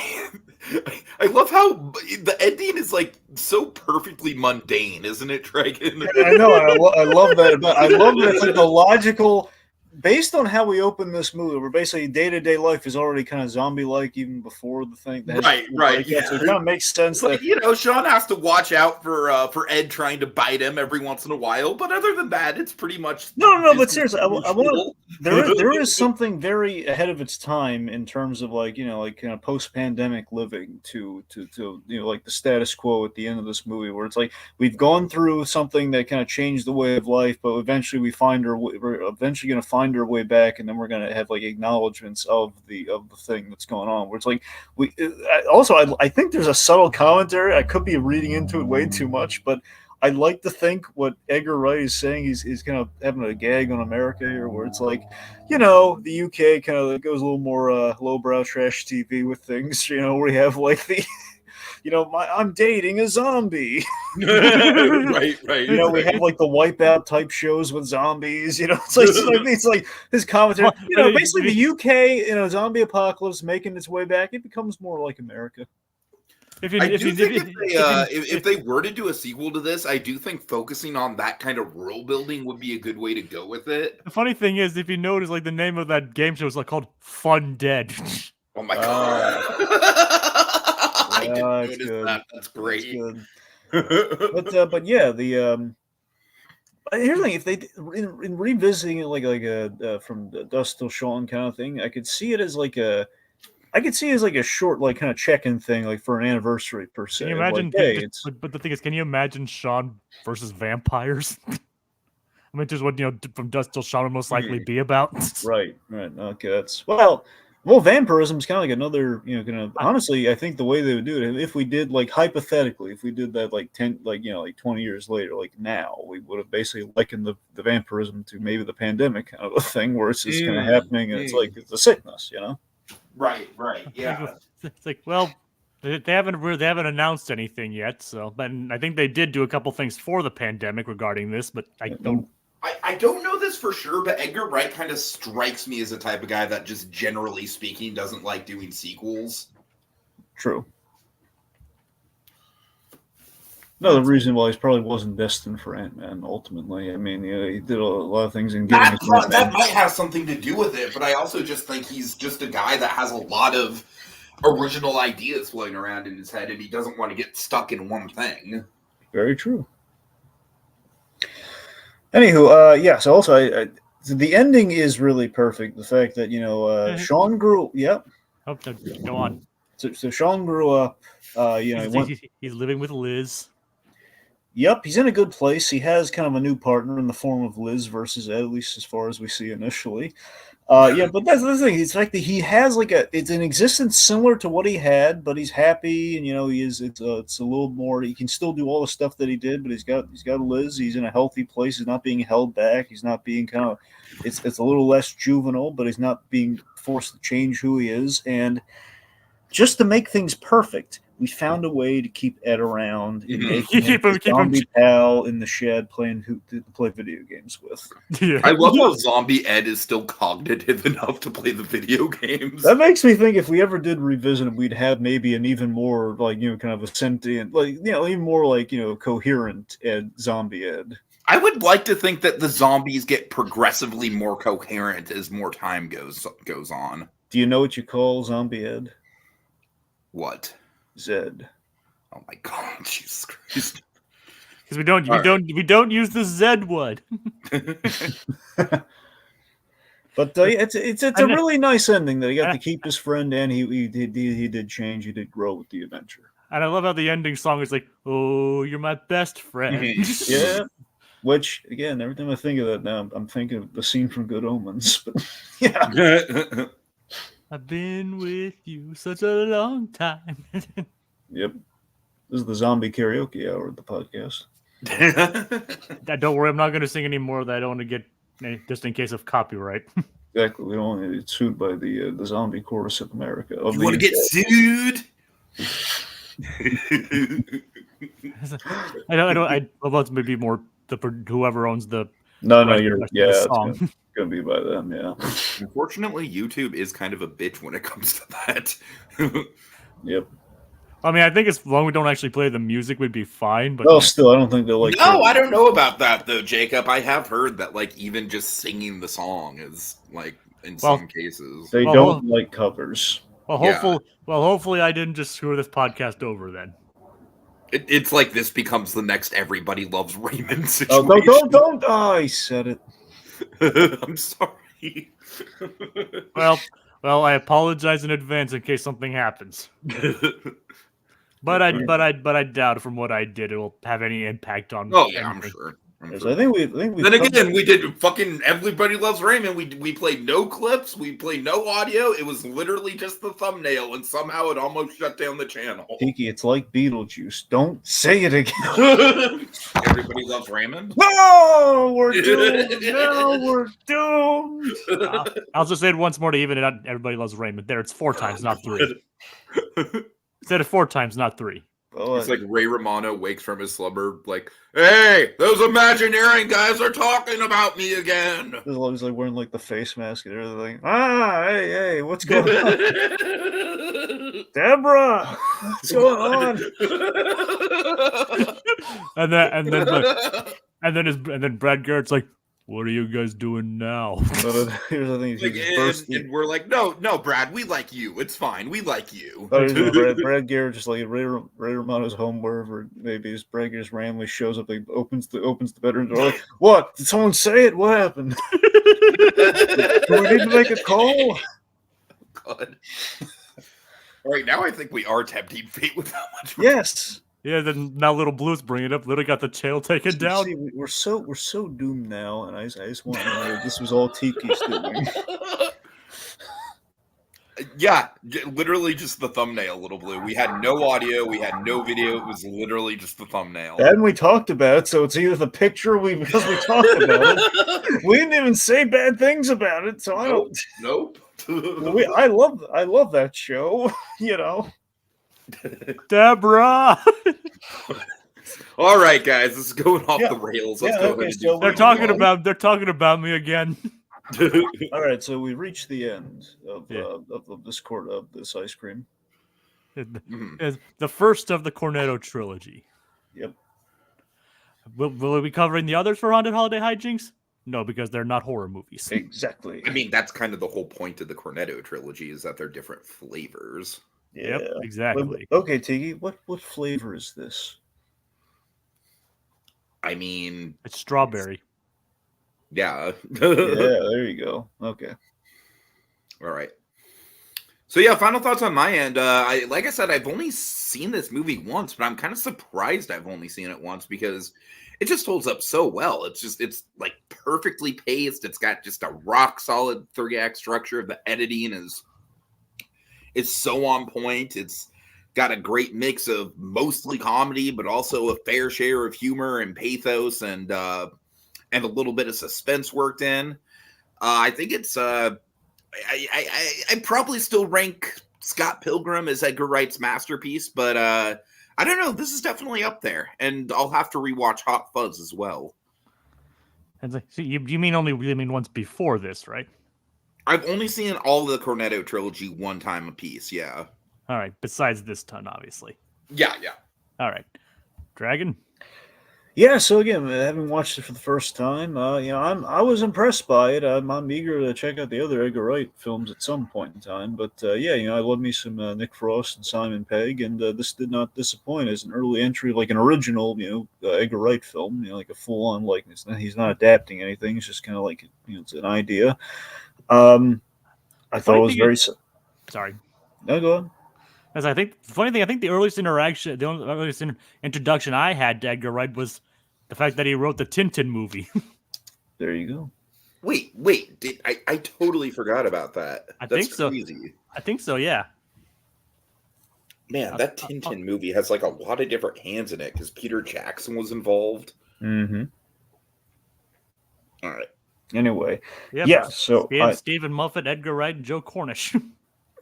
I love how the ending is like so perfectly mundane, isn't it, Dragon?
I know. I love that. But I love that it's like the logical. Based on how we open this movie, where basically day-to-day life is already kind of zombie-like even before the thing.
Right.
Yeah. So it kind of makes sense
Like,
that
Shaun has to watch out for Ed trying to bite him every once in a while, but other than that, it's pretty much
no. But seriously, I want
usual.
there is something very ahead of its time in terms of like kind of post-pandemic living to like the status quo at the end of this movie, where it's like we've gone through something that kind of changed the way of life, but eventually we're eventually going to find our way back, and then we're going to have like acknowledgments of the thing that's going on. Where it's like I think there's a subtle commentary. I could be reading into it way too much, but I like to think what Edgar Wright is saying. He's kind of having a gag on America here, where it's like, the UK kind of goes a little more lowbrow trash TV with things. Where we have like the, I'm dating a zombie.
right.
We have like the Wipeout type shows with zombies. It's like his commentary. Basically the UK, zombie apocalypse making its way back. It becomes more like America.
If they were to do a sequel to this, I do think focusing on that kind of world building would be a good way to go with it.
The funny thing is, if you notice, like the name of that game show is like called Fun Dead.
Oh my god! I didn't notice
good.
that. That's great.
That's good. But yeah, the here's the thing: if they in revisiting it like a from Dust Till Shaun kind of thing, I could see it as like a short, like kind of check-in thing, like for an anniversary per se.
Can you imagine?
Like,
but the thing is, can you imagine Shaun versus vampires? I mean, just what from Dust Till Shaun would most likely be about.
Right. Okay, that's well, vampirism is kind of like another, honestly, I think the way they would do it, if we did like hypothetically, if we did that like 10, like 20 years later, like now, we would have basically likened the vampirism to maybe the pandemic kind of a thing, where it's just kind of happening, and it's like it's a sickness,
Right, yeah.
It's like, well, they haven't announced anything yet. So, but I think they did do a couple things for the pandemic regarding this, but I don't.
I don't know this for sure, but Edgar Wright kind of strikes me as the type of guy that just generally speaking doesn't like doing sequels.
True. Another reason why he probably wasn't destined for Ant-Man ultimately. I mean, he did a lot of things in getting
that might have something to do with it, but I also just think he's just a guy that has a lot of original ideas floating around in his head, and he doesn't want to get stuck in one thing.
Very true. Anywho, yeah. So also, the ending is really perfect. The fact that Shaun grew. Yep.
Oh, go on.
So Shaun grew up.
He's living with Liz.
Yep, he's in a good place. He has kind of a new partner in the form of Liz versus Ed, at least as far as we see initially. Yeah, but that's the thing. It's like he has it's an existence similar to what he had, but he's happy, and it's a little more. He can still do all the stuff that he did, but he's got Liz. He's in a healthy place. He's not being held back. He's not being kind of. It's a little less juvenile, but he's not being forced to change who he is. And just to make things perfect, we found a way to keep Ed around and make him a zombie pal in the shed to play video games with.
Yeah. I love how zombie Ed is still cognitive enough to play the video games.
That makes me think if we ever did revisit him, we'd have maybe an even more kind of a sentient, even more coherent zombie Ed.
I would like to think that the zombies get progressively more coherent as more time goes on.
Do you know what you call zombie Ed?
What?
Zed.
Oh my god, Jesus Christ!
Because we don't use the Zed word.
But it's a really nice ending that he got to keep his friend, and he did change. He did grow with the adventure.
And I love how the ending song is like, "Oh, you're my best friend."
Yeah. Which again, every time I think of that now, I'm thinking of the scene from Good Omens. But yeah.
I've been with you such a long time.
Yep. This is the zombie karaoke hour of the podcast.
Don't worry, I'm not going to sing any more of that. I don't want to get, just in case of copyright.
Exactly. We don't want to get sued by the zombie chorus of America.
You want to get sued?
I love maybe more whoever owns the
No,
the
you're
rest of the
it's
song.
gonna be by them. Yeah.
Unfortunately, YouTube is kind of a bitch when it comes to that.
Yep.
I mean, I think as long as we don't actually play the music, we'd be fine. But
Well, still, I don't think they'll like.
No, I don't know about that though, Jacob. I have heard that like even just singing the song is like in some cases.
They don't like covers.
Well, hopefully, I didn't just screw this podcast over then.
It's like this becomes the next Everybody Loves Raymond
Oh,
situation.
don't! Oh, I said it.
I'm sorry.
Well, I apologize in advance in case something happens. But I doubt from what I did it will have any impact on.
Oh yeah,
anything.
I'm sure.
I think we.
Then again, we did fucking Everybody Loves Raymond. We played no clips. We played no audio. It was literally just the thumbnail, and somehow it almost shut down the channel.
Tiki, it's like Beetlejuice. Don't say it again.
Everybody Loves Raymond.
No, we're doomed. No, we're doomed.
I'll just say it once more to even it out. Everybody Loves Raymond. There, it's 4 times, not 3. Said it 4 times, not 3.
It's like Ray Romano wakes from his slumber, like, "Hey, those Imagineering guys are talking about me again."
He's always like wearing like the face mask and everything. Hey, what's going on? Deborah, what's going on?
and then Brad Garrett's like, "What are you guys doing now?"
Here's the thing:
and we're like, no, Brad, we like you. It's fine, we like you.
Brad Garrett just like Ray Romano's home wherever maybe his Brad Garrett randomly shows up, like opens the bedroom door. Like, what? Did someone say it? What happened? Do we need to make a call?
God. All right, now I think we are tempting fate with how much.
Yes.
Yeah, then now Little Blue's bringing it up. Little got the tail taken down.
See, we're so doomed now, and I just want to know this was all Tiki's doing.
Yeah, literally just the thumbnail, Little Blue. We had no audio, we had no video. It was literally just the thumbnail.
And we talked about it, so it's either the picture because we talked about it. We didn't even say bad things about it, so I don't.
Nope.
I love that show. You know.
Deborah.
All right, guys, this is going off the rails. Let's go ahead.
So
they're talking about me again.
All right, so we reached the end of this ice cream.
The first of the Cornetto trilogy.
Yep.
Will we be covering the others for Haunted Holiday Hijinks? No, because they're not horror movies.
Exactly.
I mean, that's kind of the whole point of the Cornetto trilogy is that they're different flavors.
Yeah.
Yep, exactly.
Okay, Tiki, what flavor is this?
I mean,
It's strawberry.
Yeah.
Yeah, there you go. Okay.
All right. So yeah, final thoughts on my end. Like I said, I've only seen this movie once, but I'm kind of surprised I've only seen it once because it just holds up so well. It's like perfectly paced. It's got just a rock solid 3-act structure. The editing is so on point. It's got a great mix of mostly comedy, but also a fair share of humor and pathos and a little bit of suspense worked in. I think it's I probably still rank Scott Pilgrim as Edgar Wright's masterpiece, but I don't know. This is definitely up there, and I'll have to rewatch Hot Fuzz as well.
And so you mean only once before this, right?
I've only seen all the Cornetto trilogy one time apiece. Yeah.
All right. Besides this ton, obviously.
Yeah.
All right, Dragon.
Yeah, so again, having watched it for the first time, I was impressed by it. I'm eager to check out the other Edgar Wright films at some point in time. But I love me some Nick Frost and Simon Pegg, and this did not disappoint as an early entry, like an original, Edgar Wright film, like a full-on, like he's not adapting anything. It's just kind of like it's an idea. I thought it was very.
Sorry.
No, go on.
As I think, the earliest introduction I had to Edgar Wright was the fact that he wrote the Tintin movie.
There you go.
Wait! I totally forgot about that. That's crazy.
I think so. Yeah.
Man, that Tintin movie has like a lot of different hands in it because Peter Jackson was involved.
Mm-hmm.
All right.
Anyway,
yep.
Yeah. So
Stephen Moffat, Edgar Wright, and Joe Cornish.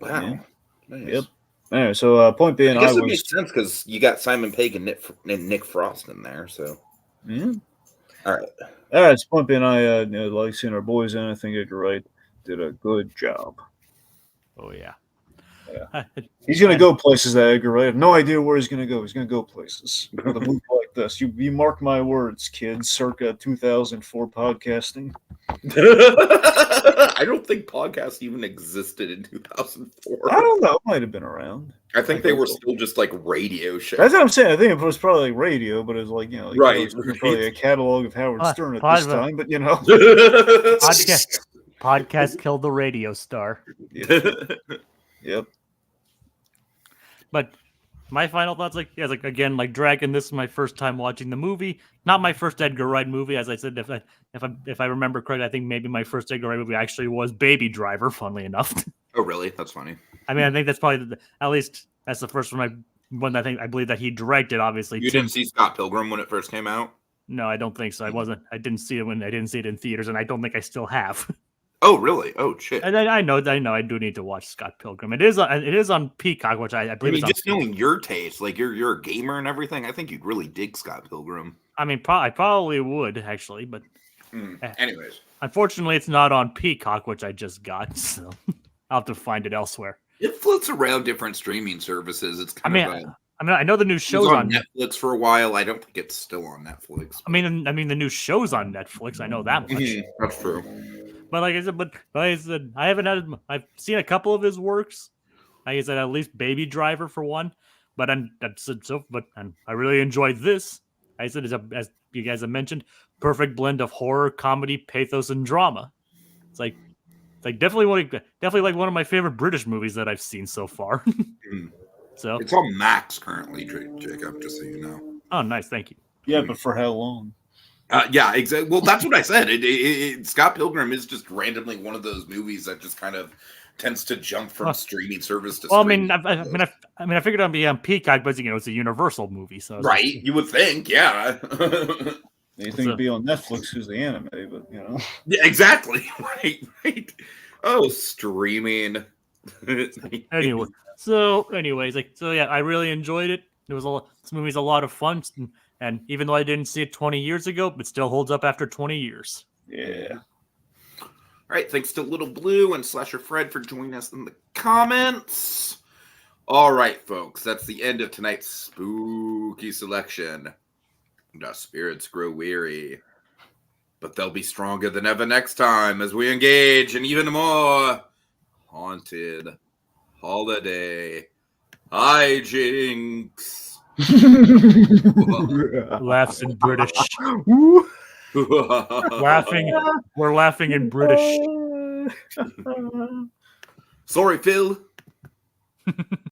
Wow.
Yeah.
Nice.
Yep. Anyway, so point being,
I guess it makes sense because you got Simon Pegg and Nick Frost in there. So
yeah.
All right.
All right, Spumpy and I like seeing our boys in. I think Edgar Wright did a good job.
Oh yeah.
Yeah. He's gonna go places. That Edgar Wright. I have no idea where he's gonna go. He's gonna go places with a movie like this. You mark my words, kids. Circa 2004 podcasting.
I don't think podcasts even existed in 2004.
I don't know. It might have been around.
I think they were still just like radio shows.
That's what I'm saying. I think it was probably like radio, but it was like,
Right,
it was probably a catalog of Howard Stern at this time. But
Podcast killed the radio star.
Yep.
But my final thoughts, again, Dragon. This is my first time watching the movie. Not my first Edgar Wright movie, as I said. If I remember correctly, I think maybe my first Edgar Wright movie actually was Baby Driver. Funnily enough.
Oh, really? That's funny.
I mean, I think that's probably at least that's the first one I believe that he directed. Obviously,
you didn't see Scott Pilgrim when it first came out.
No, I don't think so. I didn't see it in theaters, and I don't think I still have.
Oh, really? Oh, shit.
And I know. I do need to watch Scott Pilgrim. It is on Peacock, which I believe.
Just knowing your taste, like you're a gamer and everything, I think you'd really dig Scott Pilgrim.
I mean, I probably would actually, but
anyways,
unfortunately, it's not on Peacock, which I just got, so I'll have to find it elsewhere.
It floats around different streaming services. It's kind of.
I know the new show's
on Netflix for a while. I don't think it's still on Netflix.
But... I mean the new show's on Netflix. I know that much.
That's true.
But like I said, I've seen a couple of his works. Like I said, at least Baby Driver for one. But I really enjoyed this. I said, as you guys have mentioned, perfect blend of horror, comedy, pathos, and drama. It's like definitely like one of my favorite British movies that I've seen so far. So
it's on Max currently, Jacob. Just so you know.
Oh, nice, thank you.
Yeah, but for how long?
Yeah, exactly. Well, that's what I said. Scott Pilgrim is just randomly one of those movies that just kind of tends to jump from streaming service to.
Well,
streaming.
I figured it'd be on Peacock, but it's a Universal movie, so
right. You would think, yeah.
You think it'd be on Netflix because the anime, but
Yeah, exactly. Right. Oh, streaming.
Anyways, I really enjoyed it. This movie's a lot of fun, and even though I didn't see it 20 years ago, it still holds up after 20 years.
Yeah.
All right, thanks to Little Blue and Slasher Fred for joining us in the comments. All right, folks, that's the end of tonight's spooky selection. The spirits grow weary, but they'll be stronger than ever next time as we engage in even more haunted holiday hijinks.
Laughs in British. We're laughing in British.
Sorry, Phil.